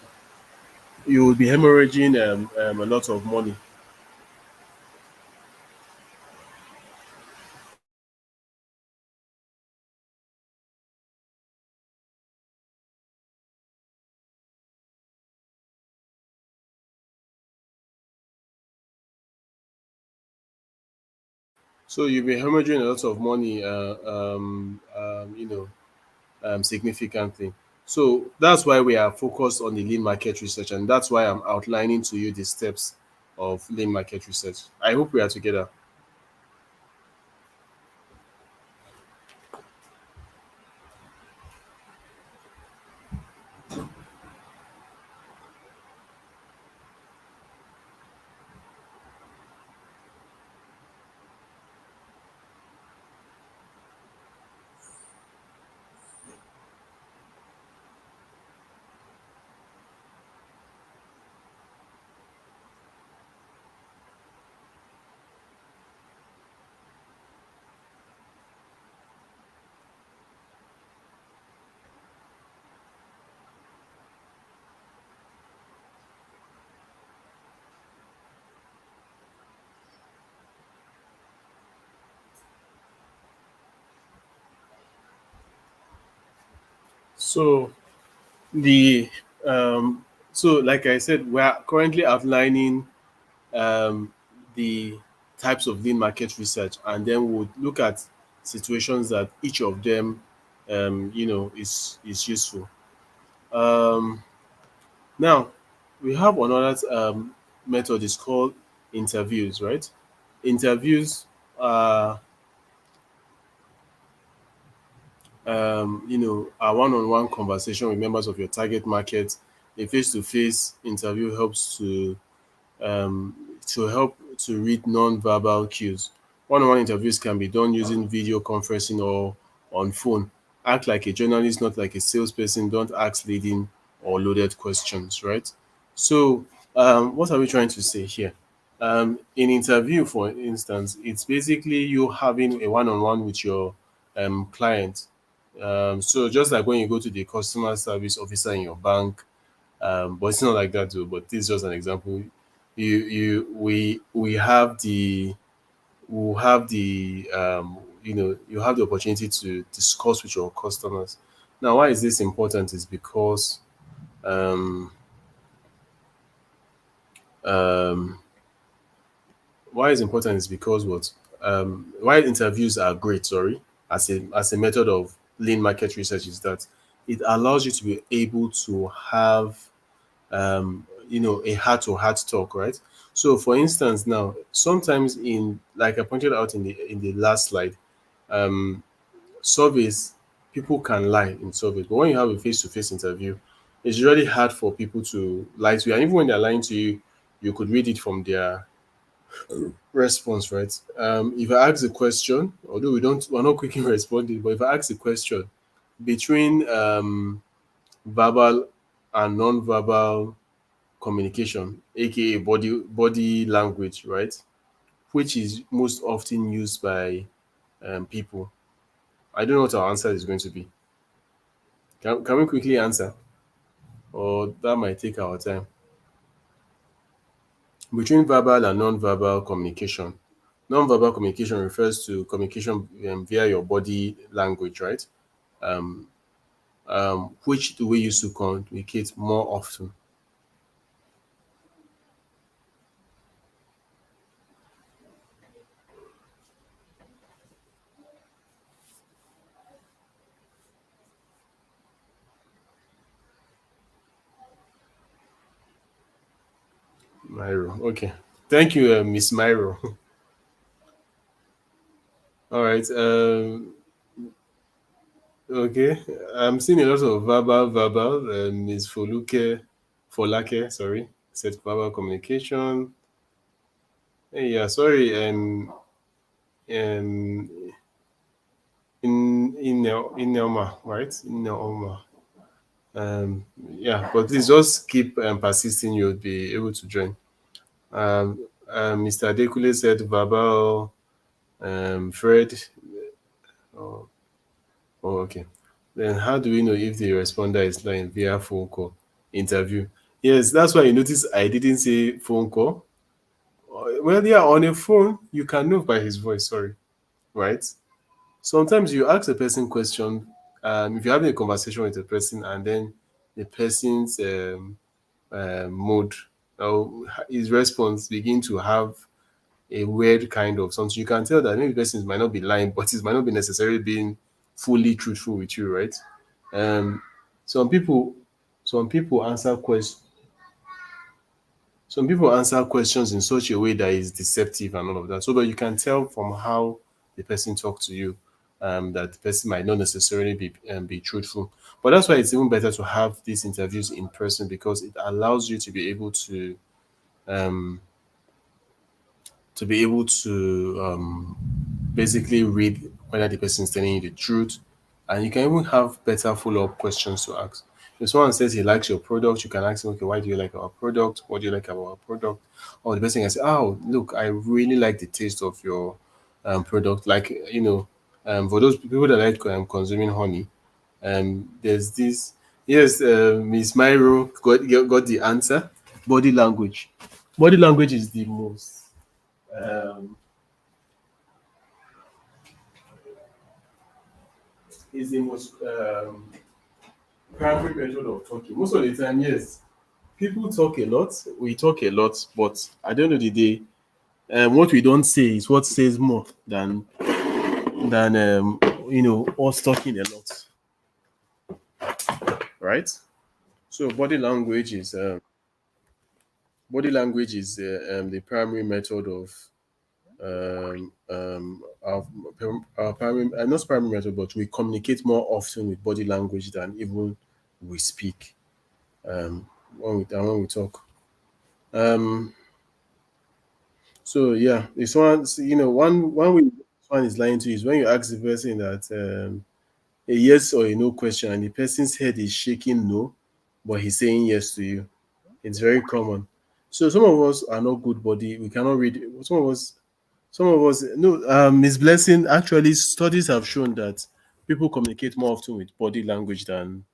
you would be hemorrhaging a lot of money. So you'll be hemorrhaging a lot of money, significantly. So that's why we are focused on the lean market research, and that's why I'm outlining to you the steps of lean market research. I hope we are together. So the um, like I said, we are currently outlining um, the types of lean market research, and then we'll look at situations that each of them, is useful. Um, Now, we have another method. Is called interviews, right? Interviews are a one-on-one conversation with members of your target market. A face-to-face interview helps to help to read non-verbal cues. One-on-one interviews can be done using video conferencing or on phone. Act like a journalist, not like a salesperson. Don't ask leading or loaded questions, right? So, what are we trying to say here? In interview, for instance, it's basically you having a one-on-one with your client. So just like when you go to the customer service officer in your bank, but it's not like that too. But this is just an example. We have the will have the you have the opportunity to discuss with your customers. Now, why is this important? Is because um, um, why is important is because what why interviews are great. Sorry, as a method of lean market research is that it allows you to be able to have a heart to heart talk, right? So, for instance, now sometimes in like I pointed out in the last slide, um, surveys people can lie in surveys, but when you have a face to face interview, it's really hard for people to lie to you, and even when they're lying to you, you could read it from their response, right? If I ask a question, although we're not quickly responding, but if I ask a question between verbal and non-verbal communication, aka body language, right? Which is most often used by people. I don't know what our answer is going to be. Can we quickly answer? Or that might take our time. Between verbal and non-verbal communication. Non-verbal communication refers to communication via your body language, right? Um, which do we use to communicate more often? Myro. Okay. Thank you, Miss Myro. All right. Okay. I'm seeing a lot of verbal. Miss Folake, sorry, said verbal communication. Hey, yeah, sorry. Um, in Nelma, right? In Nelma. Yeah, but please just keep persisting. You'll be able to join. Mr. Adekule said verbal. Fred. Oh, oh, okay. Then how do we know if the responder is lying via phone call interview? Yes, that's why you notice I didn't say phone call. Well, yeah, on a phone you can know by his voice. Sorry, right? Sometimes you ask a person question. If you're having a conversation with a person and then the person's mood or his response begin to have a weird kind of something, you can tell that maybe the person might not be lying, but it might not be necessarily being fully truthful with you, right? Um, some people, some people answer questions. Some people answer questions in such a way that is deceptive and all of that. So, but you can tell from how the person talk to you that the person might not necessarily be truthful. But that's why it's even better to have these interviews in person because it allows you um, to be able to basically read whether the person is telling you the truth, and you can even have better follow-up questions to ask. If someone says he likes your product, you can ask him, okay, why do you like our product? What do you like about our product? Or the person can say, oh, look, I really like the taste of your product. Like, for those people that like consuming honey, there's this, yes, Miss Myro got the answer. Body language. Body language um, is the most primary method of talking. Most of the time, yes, people talk a lot. We talk a lot, but at the end of the day, what we don't say is what says more than us talking a lot, right? So body language is the primary method of our primary, not primary method, but we communicate more often with body language than even we speak when we talk. Um, So yeah, if someone one way someone is lying to you is when you ask the person that a yes or a no question, and the person's head is shaking no, but he's saying yes to you. It's very common. So some of us are not good body. We cannot read. Some of us no. Miss Blessing. Actually, studies have shown that people communicate more often with body language um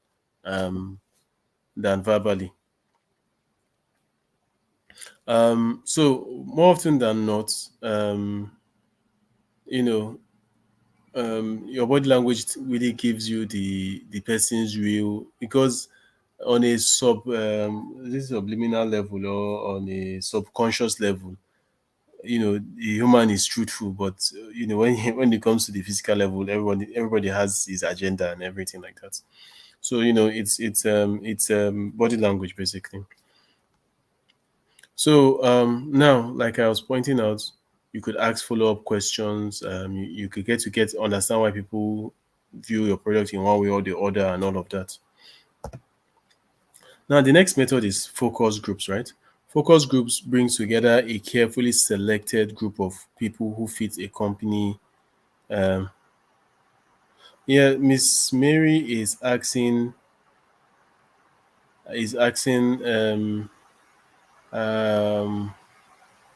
than verbally. So more often than not, you know, your body language really gives you the person's real, because on a this subliminal level or on a subconscious level, the human is truthful, but when it comes to the physical level, everybody has his agenda and everything like that. So it's body language basically. So now, like I was pointing out, you could ask follow-up questions. You could get to understand why people view your product in one way or the other and all of that. Now, the next method is focus groups, right? Focus groups bring together a carefully selected group of people who fit a company. Um, yeah, Miss Mary is asking um,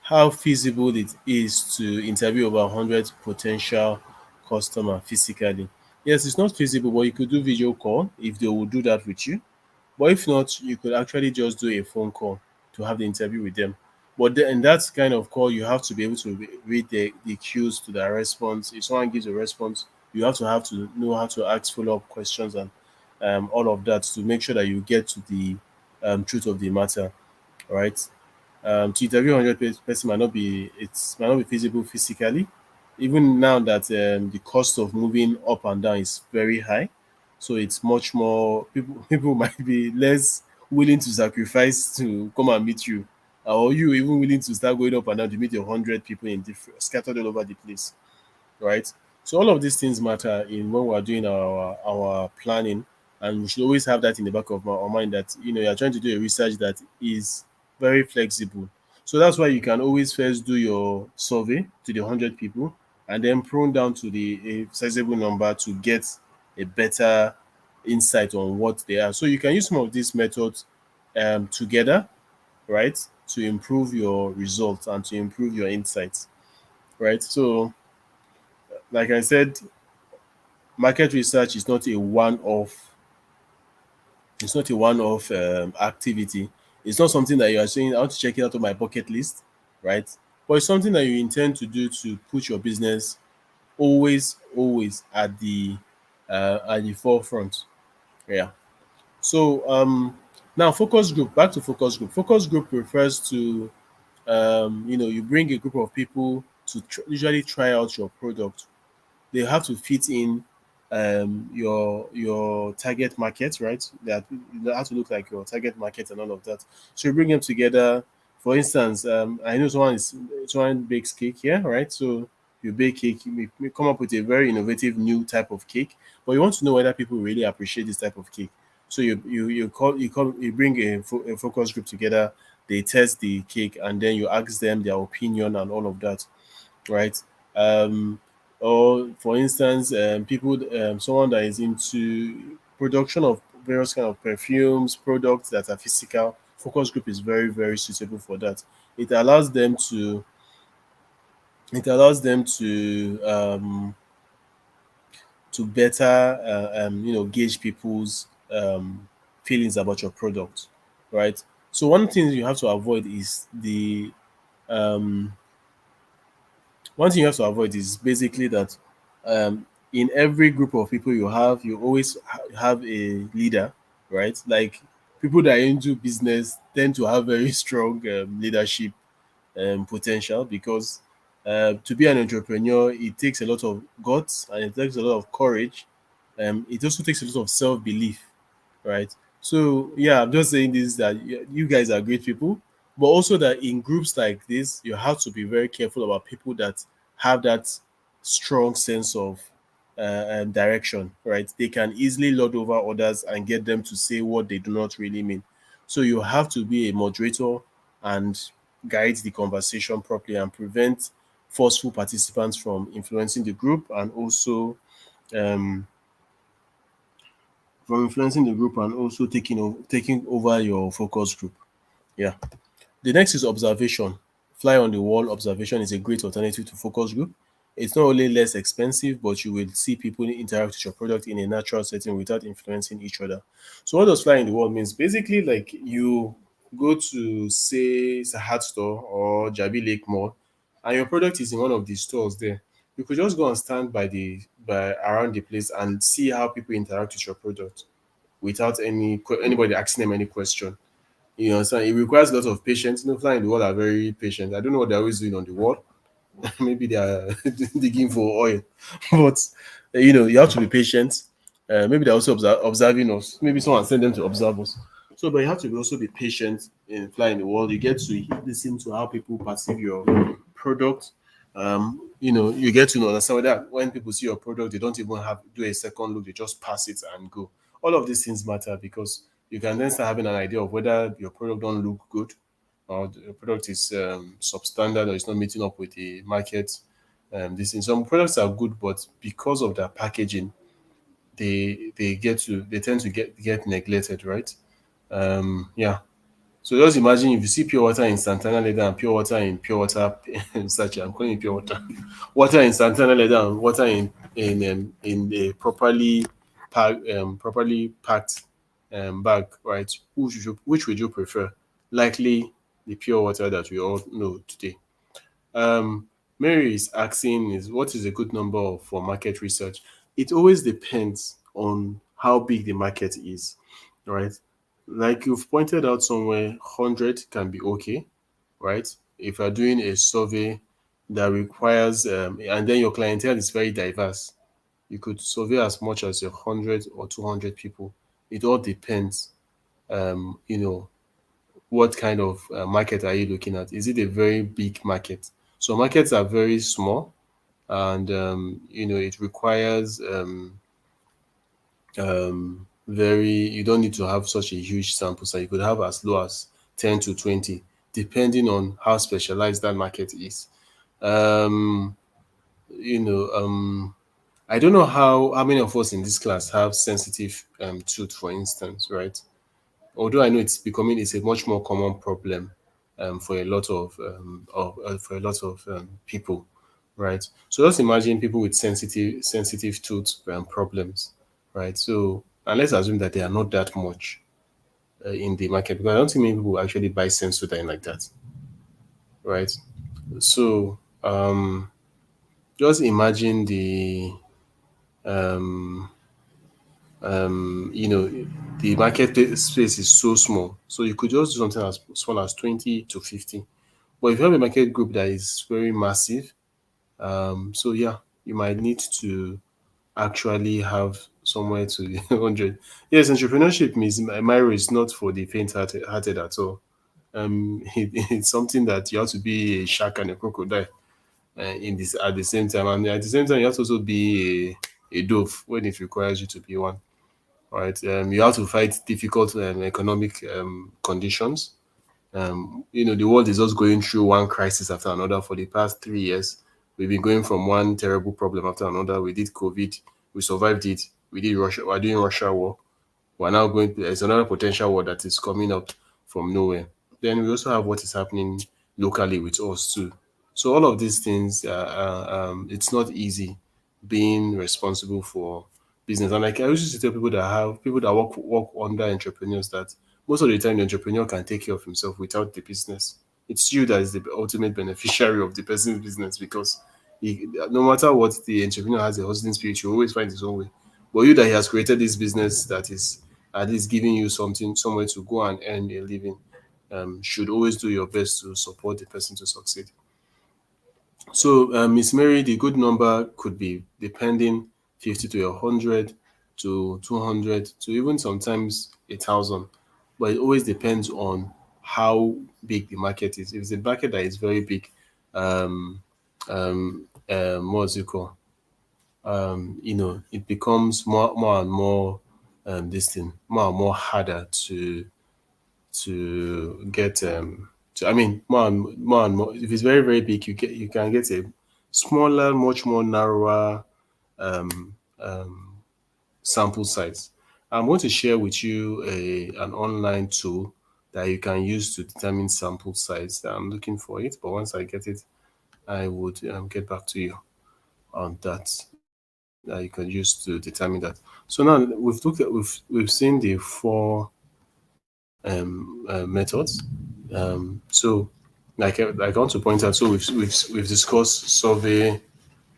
how feasible it is to interview over 100 potential customer physically. Yes, it's not feasible, but you could do video call if they will do that with you. But if not, you could actually just do a phone call to have the interview with them. But then in that kind of call, you have to be able to read the cues to their response. If someone gives a response, you have to know how to ask follow-up questions and all of that to make sure that you get to the truth of the matter, right? To interview 100 person might not be feasible physically, even now that the cost of moving up and down is very high. So it's much more people. People might be less willing to sacrifice to come and meet you or you even willing to start going up and down to meet 100 people in different scattered all over the place, right? So all of these things matter in when we're doing our planning, and we should always have that in the back of our mind that you're trying to do a research that is very flexible. So that's why you can always first do your survey to the 100 people, and then prune down to the a sizable number to get a better insight on what they are. So you can use some of these methods together, right, to improve your results and to improve your insights, right? So like I said, market research is not a one-off. It's not a one-off activity. It's not something that you are saying, I want to check it out on my bucket list, right? But it's something that you intend to do to put your business always at the forefront. Yeah. So now focus group. Back to focus group. Focus group refers to you bring a group of people to usually try out your product. They have to fit in your target market, right? They have to look like your target market and all of that. So you bring them together. For instance, I know someone bakes cake here, right? So you bake cake, you come up with a very innovative new type of cake, but you want to know whether people really appreciate this type of cake. So you bring a focus group together. They test the cake and then you ask them their opinion and all of that, right? Um, or for instance, someone that is into production of various kind of perfumes, products that are physical, focus group is very suitable for that. It allows them to it allows them to better gauge people's feelings about your product, right? So one thing you have to avoid is the um, one thing you have to avoid is basically that in every group of people you always have a leader, right? Like people that are into business tend to have very strong leadership potential because to be an entrepreneur, it takes a lot of guts and it takes a lot of courage. It also takes a lot of self belief, right? So yeah, I'm just saying this that you guys are great people, but also that in groups like this, you have to be very careful about people that have that strong sense of direction, right? They can easily lord over others and get them to say what they do not really mean. So you have to be a moderator and guide the conversation properly and prevent forceful participants from influencing the group and also um, taking over your focus group. Yeah. The next is observation. Fly on the wall observation is a great alternative to focus group. It's not only less expensive, but you will see people interact with your product in a natural setting without influencing each other. So what does fly in the wall means? Basically, like you go to say Sahad store or Jabi Lake Mall, and your product is in one of the stores there. You could just go and stand by around the place and see how people interact with your product without anybody asking them any question. You understand? It requires a lot of patience. Flying the wall are very patient. I don't know what they're always doing on the wall. Maybe they are digging for oil, but you have to be patient. Maybe they're also observing us. Maybe someone sent them to observe us. So, but you have to also be patient in flying the wall. You get to listen to how people perceive your product. You get to understand whether when people see your product, they don't even have do a second look. They just pass it and go. All of these things matter because you can then start having an idea of whether your product don't look good or the product is substandard or it's not meeting up with the market. This in some products are good, but because of their packaging, they tend to get neglected, right? Yeah. So just imagine if you see pure water in Santana leather and pure water in pure water such I'm calling it pure water. Water in Santana leather and water in a properly packed bag, right? Which would you prefer? Likely the pure water that we all know today. Um, Mary is asking is what is a good number for market research? It always depends on how big the market is, right? Like you've pointed out somewhere, 100 can be okay, right? If you're doing a survey that requires, and then your clientele is very diverse, you could survey as much as 100 or 200 people. It all depends, um, you know, what kind of market are you looking at? Is it a very big market? So markets are very small, and it requires very you don't need to have such a huge sample size. You could have as low as 10 to 20, depending on how specialized that market is. Um, you know, I don't know how many of us in this class have sensitive tooth, for instance, right? Although I know it's a much more common problem for a lot for a lot of people, right? So just imagine people with sensitive tooth problems, right? So and let's assume that they are not that much in the market, because I don't think many people actually buy Sensodyne like that, right? So just imagine um, the market space is so small. So you could just do something as small as 20 to 50. But if you have a market group that is very massive, so yeah, you might need to actually have somewhere to 100. Yes, entrepreneurship means Myro is not for the faint-hearted at all. It's something that you have to be a shark and a crocodile in this at the same time, and at the same time you have to also be a dove when it requires you to be one. Right, you have to fight difficult economic conditions. The world is just going through one crisis after another for the past 3 years. We've been going from one terrible problem after another. We did COVID, we survived it. We did Russia, we're doing Russia war. We're now going to, there's another potential war that is coming up from nowhere. Then we also have what is happening locally with us too. So all of these things, it's not easy being responsible for business. And like I used to tell people that work under entrepreneurs that most of the time the entrepreneur can take care of himself without the business. It's you that is the ultimate beneficiary of the person's business, because no matter what, the entrepreneur has a hustling spirit. You always find his own way. But you that he has created this business that is at least giving you something, somewhere to go and earn a living, should always do your best to support the person to succeed. So, Miss Mary, the good number could be depending 50 to 100 to 200 to even sometimes 1,000. But it always depends on how big the market is. If it's a market that is very big, what's it called? It becomes more and more this thing, more and more harder to get I mean more and more. If it's very very big, you can get a smaller, much more narrower um, um, sample size. I'm going to share with you an online tool that you can use to determine sample size. I'm looking for it, but once I get it, I would get back to you on that you can use to determine that. So now we've seen the four methods. So, like I want to point out, so we've discussed survey,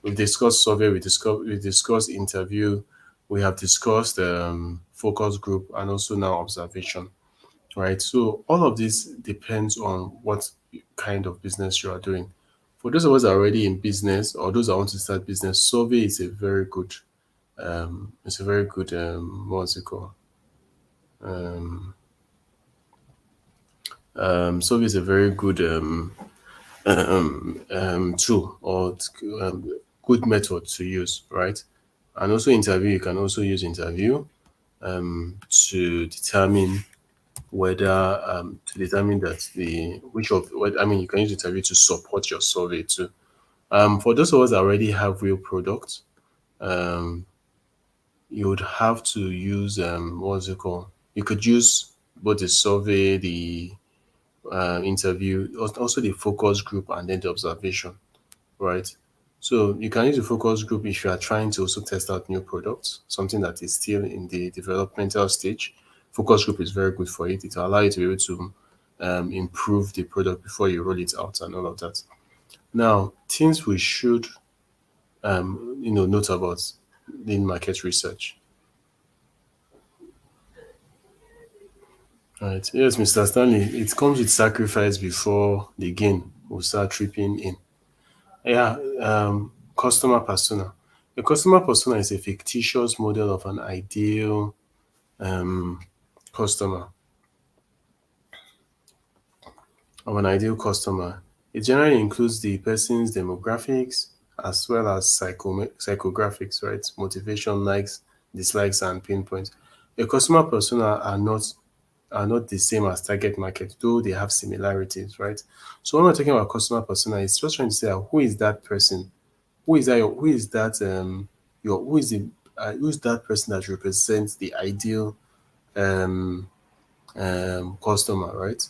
we discussed interview, we have discussed focus group, and also now observation. Right. So all of this depends on what kind of business you are doing. For those of us that are already in business, or those that want to start business, survey is a very good what's it called? Um, survey is a very good tool, or good method to use, right? And also interview, you can also use interview to determine whether to determine that the which of what I mean, you can use interview to support your survey too. For those of us that already have real products, um, you would have to use what's it called? You could use both the survey, the interview, also the focus group, and then the observation, right? So you can use the focus group if you are trying to also test out new products, something that is still in the developmental stage. Focus group is very good for it. It will allow you to be able to improve the product before you roll it out and all of that. Now, things we should note about in market research. Right. Yes, Mr. Stanley, it comes with sacrifice before the gain will start tripping in. Yeah, customer persona. A customer persona is a fictitious model of an ideal um, customer. of an ideal customer. It generally includes the person's demographics as well as psychographics, right? Motivation, likes, dislikes, and pinpoints. A customer persona are not the same as target market, though they have similarities, right? So when we're talking about customer persona, it's just trying to say who is that person? Who is that person that represents the ideal um customer, right?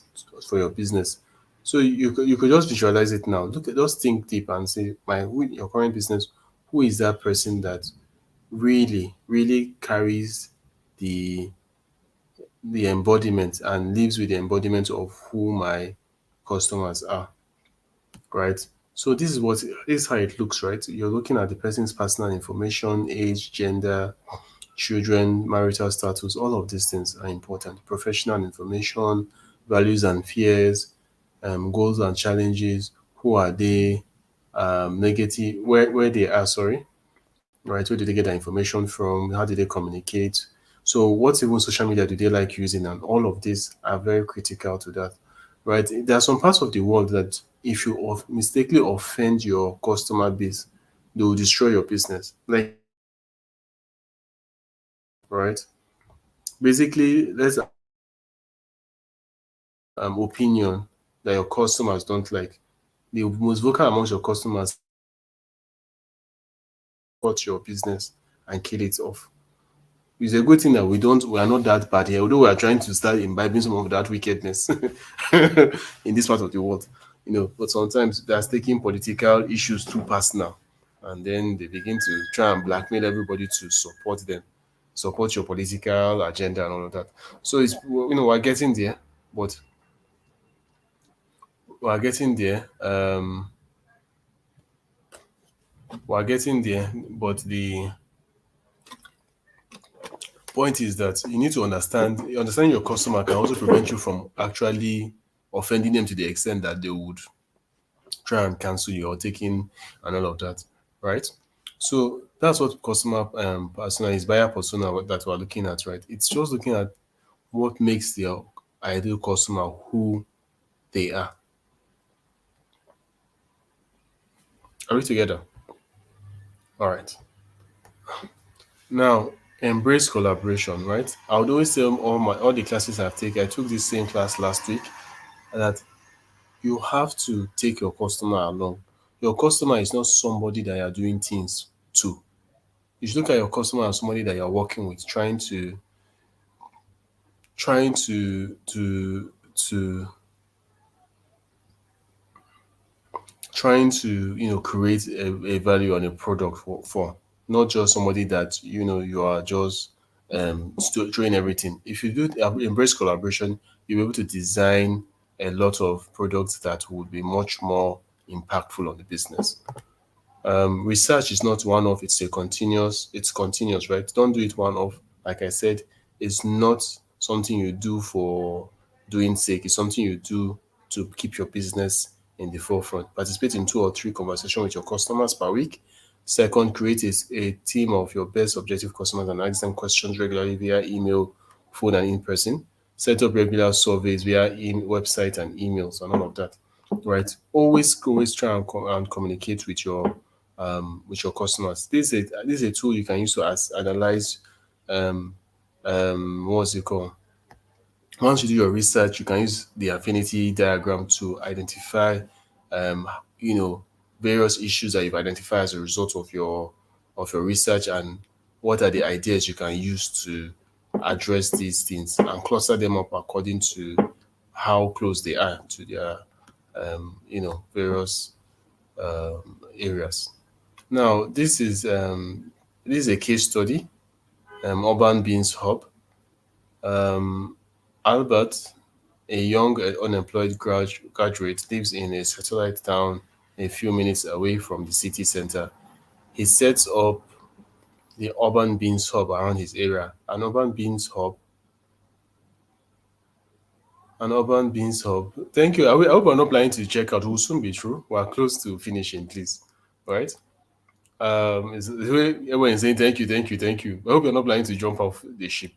For your business. So you could just visualize it now. Just think deep and say, your current business, who is that person that really, really carries the embodiment and lives with the embodiment of who my customers are, right? So this is how it looks, right? You're looking at the person's personal information, age, gender, children, marital status, all of these things are important. Professional information, values and fears, goals and challenges, who are they, negative, where they are, sorry, right? Where did they get their information from? How did they communicate? So, what even social media do they like using? And all of these are very critical to that, right? There are some parts of the world that if you mistakenly offend your customer base, they will destroy your business. Like in Nigeria, right? Basically, let's assume you have opinion that your customers don't like. The most vocal amongst your customers say that they will cut your business and kill it off. It's a good thing that we are not that bad here, although we are trying to start imbibing some of that wickedness in this part of the world. But sometimes that's taking political issues too personal, and then they begin to try and blackmail everybody to support them, support your political agenda and all of that. So we're getting there, but we're getting there. We're getting there, but the point is that you need to understand your customer can also prevent you from actually offending them to the extent that they would try and cancel you or taking and all of that, right? So that's what customer persona is, buyer persona that we're looking at, right? It's just looking at what makes their ideal customer who they are. Are we together? All right. Now, embrace collaboration, right? I would always say all the classes I've taken, I took this same class last week, that you have to take your customer along. Your customer is not somebody that you're doing things to. You should look at your customer as somebody that you're working with, trying to create a value on a product for, not just somebody that you are just throwing everything. If you do embrace collaboration, you'll be able to design a lot of products that would be much more impactful on the business. Research is not one off, it's continuous, right? Don't do it one off. Like I said, it's not something you do for doing sake, it's something you do to keep your business in the forefront. Participate in 2 or 3 conversations with your customers per week. Second, create a team of your best objective customers and ask them questions regularly via email, phone, and in person. Set up regular surveys via website and emails and all of that. Right. Always try and communicate with your customers. This is a tool you can use to analyze um what's it called? Once you do your research, you can use the affinity diagram to identify um you know various issues that you've identified as a result of your research, and what are the ideas you can use to address these things, and cluster them up according to how close they are to their various areas. Now, this is a case study. Urban Beans Hub. Albert, a young unemployed graduate, lives in a satellite town a few minutes away from the city center. He sets up the Urban Beans Hub around his area. An urban beans hub. Thank you. I hope we're not planning to check out. We'll soon be through. We're close to finishing, please. All right. Everyone is saying thank you, thank you, thank you. I hope you're not planning to jump off the ship.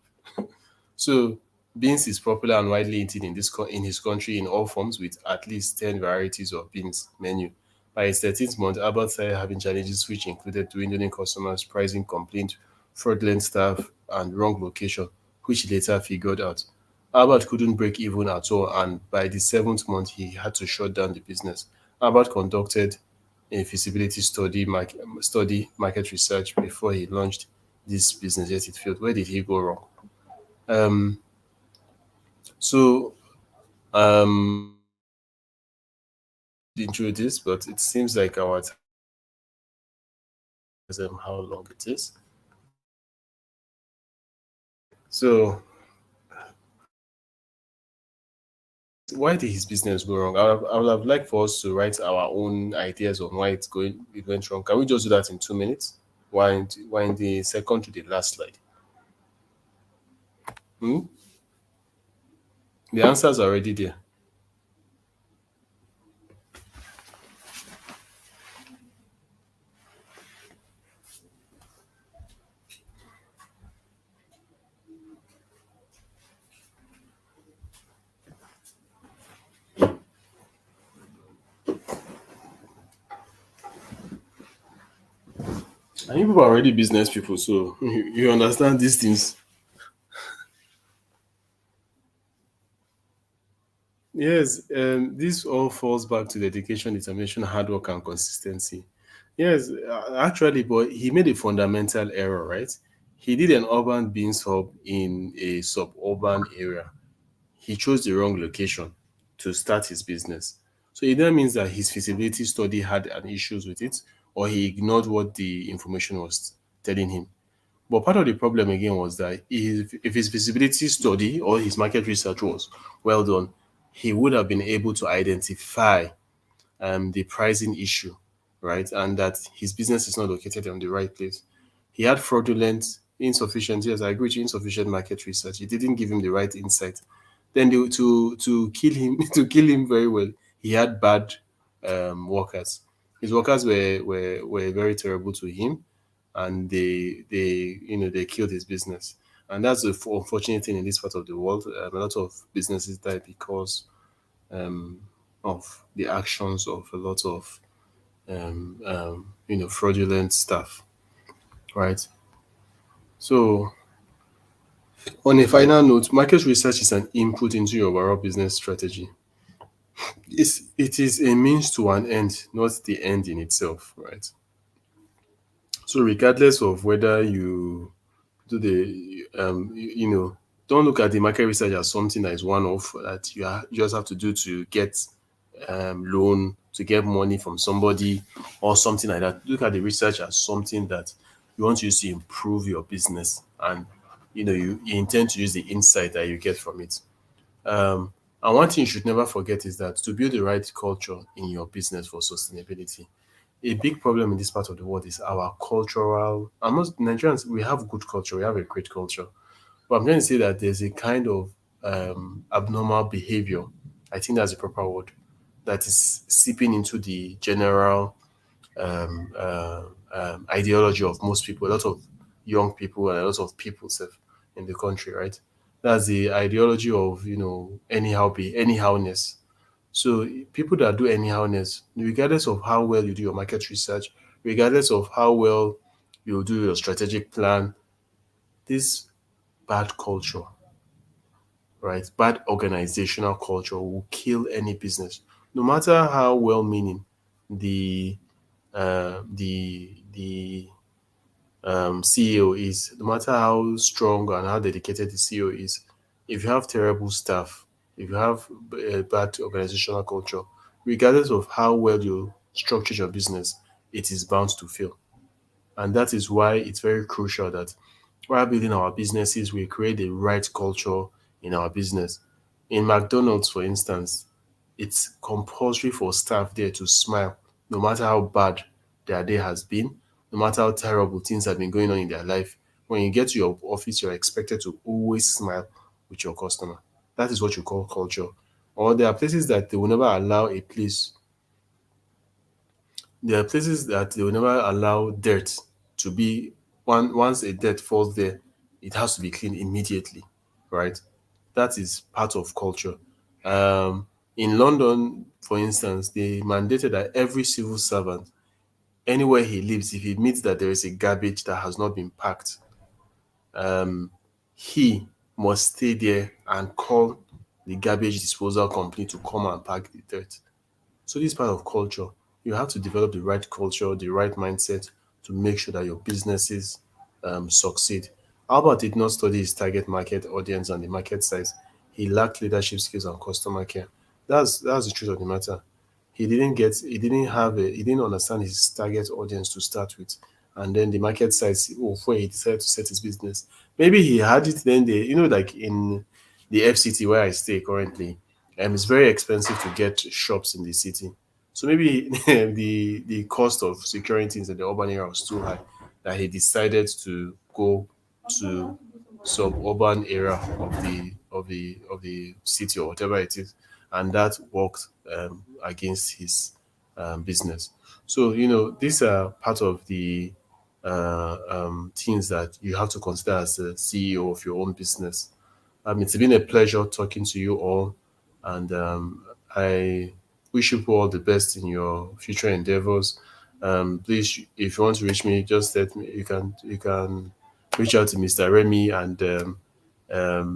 So, Beans is popular and widely eaten in in his country in all forms, with at least 10 varieties of beans menu. By his 13th month, Albert started having challenges which included dwindling customers, pricing complaints, fraudulent staff, and wrong location, which he later figured out. Albert couldn't break even at all, and by the seventh month, he had to shut down the business. Albert conducted a feasibility study market research before he launched this business, yet it failed. Where did he go wrong? Um, so intro this, but it seems like our time is how long it is. So why did his business go wrong? I would have liked for us to write our own ideas on why it went wrong. Can we just do that in 2 minutes? Why in the second to the last slide? Hmm? The answers are already there. And you people are already business people, so you understand these things. Yes, this all falls back to dedication, determination, hard work, and consistency. Yes, actually, but he made a fundamental error, right? He did an urban beans hub in a suburban area. He chose the wrong location to start his business. So it then means that his feasibility study had an issues with it, or he ignored what the information was telling him. But part of the problem again was that if his feasibility study or his market research was well done, he would have been able to identify the pricing issue, right? And that his business is not located in the right place. He had fraudulent, insufficient, yes, I agree with you, insufficient market research. It didn't give him the right insight. Then to kill him, to kill him very well, he had bad workers. His workers were very terrible to him, and they killed his business. And that's the unfortunate thing in this part of the world. A lot of businesses die because um, of the actions of a lot of fraudulent stuff, right? So, on a final note, market research is an input into your overall business strategy. It is a means to an end, not the end in itself, right? So, regardless of whether you do don't look at the market research as something that is one off that you just have to do to get loan, to get money from somebody or something like that. Look at the research as something that you want to use to improve your business, and you intend to use the insight that you get from it. And one thing you should never forget is that to build the right culture in your business for sustainability, a big problem in this part of the world is our cultural. And most Nigerians, we have good culture, we have a great culture, but I'm trying to say that there's a kind of abnormal behavior. I think that's the proper word, that is seeping into the general ideology of most people, a lot of young people and a lot of people sef, in the country, right? That's the ideology of anyhowness. So people that do anyhowness, regardless of how well you do your market research, regardless of how well you do your strategic plan, this bad culture, right? Bad organizational culture will kill any business, no matter how well meaning the the CEO is, no matter how strong and how dedicated the CEO is. If you have terrible staff, if you have a bad organizational culture, regardless of how well you structure your business, it is bound to fail. And that is why it's very crucial that while building our businesses, we create the right culture in our business. In McDonald's, for instance, it's compulsory for staff there to smile, no matter how bad their day has been, no matter how terrible things have been going on in their life. When you get to your office, you're expected to always smile with your customer. That is what you call culture. Or there are places that they will never allow a place there are places that they will never allow dirt to be once a dirt falls there, it has to be cleaned immediately, right? That is part of culture. In London, for instance, they mandated that every civil servant, anywhere he lives, if he meets that there is a garbage that has not been packed, um, he must stay there and call the garbage disposal company to come and pack the dirt. So this is part of culture. You have to develop the right culture, the right mindset to make sure that your businesses succeed. Albert did not study his target market audience and the market size. He lacked leadership skills and customer care. That's the truth of the matter. He didn't understand his target audience to start with. And then the market size, where he decided to set his business. Maybe he had it then like in the FCT where I stay currently, it's very expensive to get shops in the city. So maybe the cost of securing things in the urban area was too high that he decided to go to suburban area of the city or whatever it is, and that worked against his business. So these are part of the things that you have to consider as a CEO of your own business. It's been a pleasure talking to you all, and I wish you all the best in your future endeavors. Please, if you want to reach me, just let me. You can reach out to Mr. Remy, and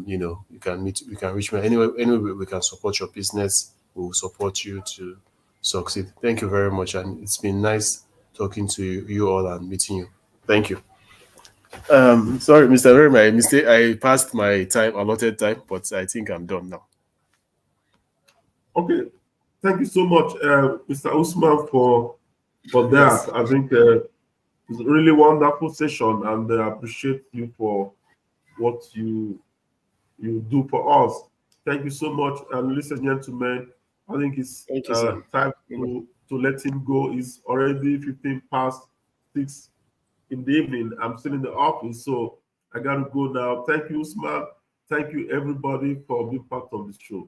you can reach me anyway. We can support your business. We will support you to succeed. Thank you very much, and it's been nice talking to you all and meeting you. Thank you. Sorry, Mr. Remy, I mistake. I passed my allotted time, but I think I'm done now. Okay, thank you so much, Mr. Usman, for Yes. that. I think it's a really wonderful session, and I appreciate you for what you do for us. Thank you so much, and ladies and gentlemen, I think it's Thank you, sir. time to let him go. It's already 15 past 6 in the evening. I'm still in the office, so I got to go now. Thank you, Usman. Thank you, everybody, for being part of the show.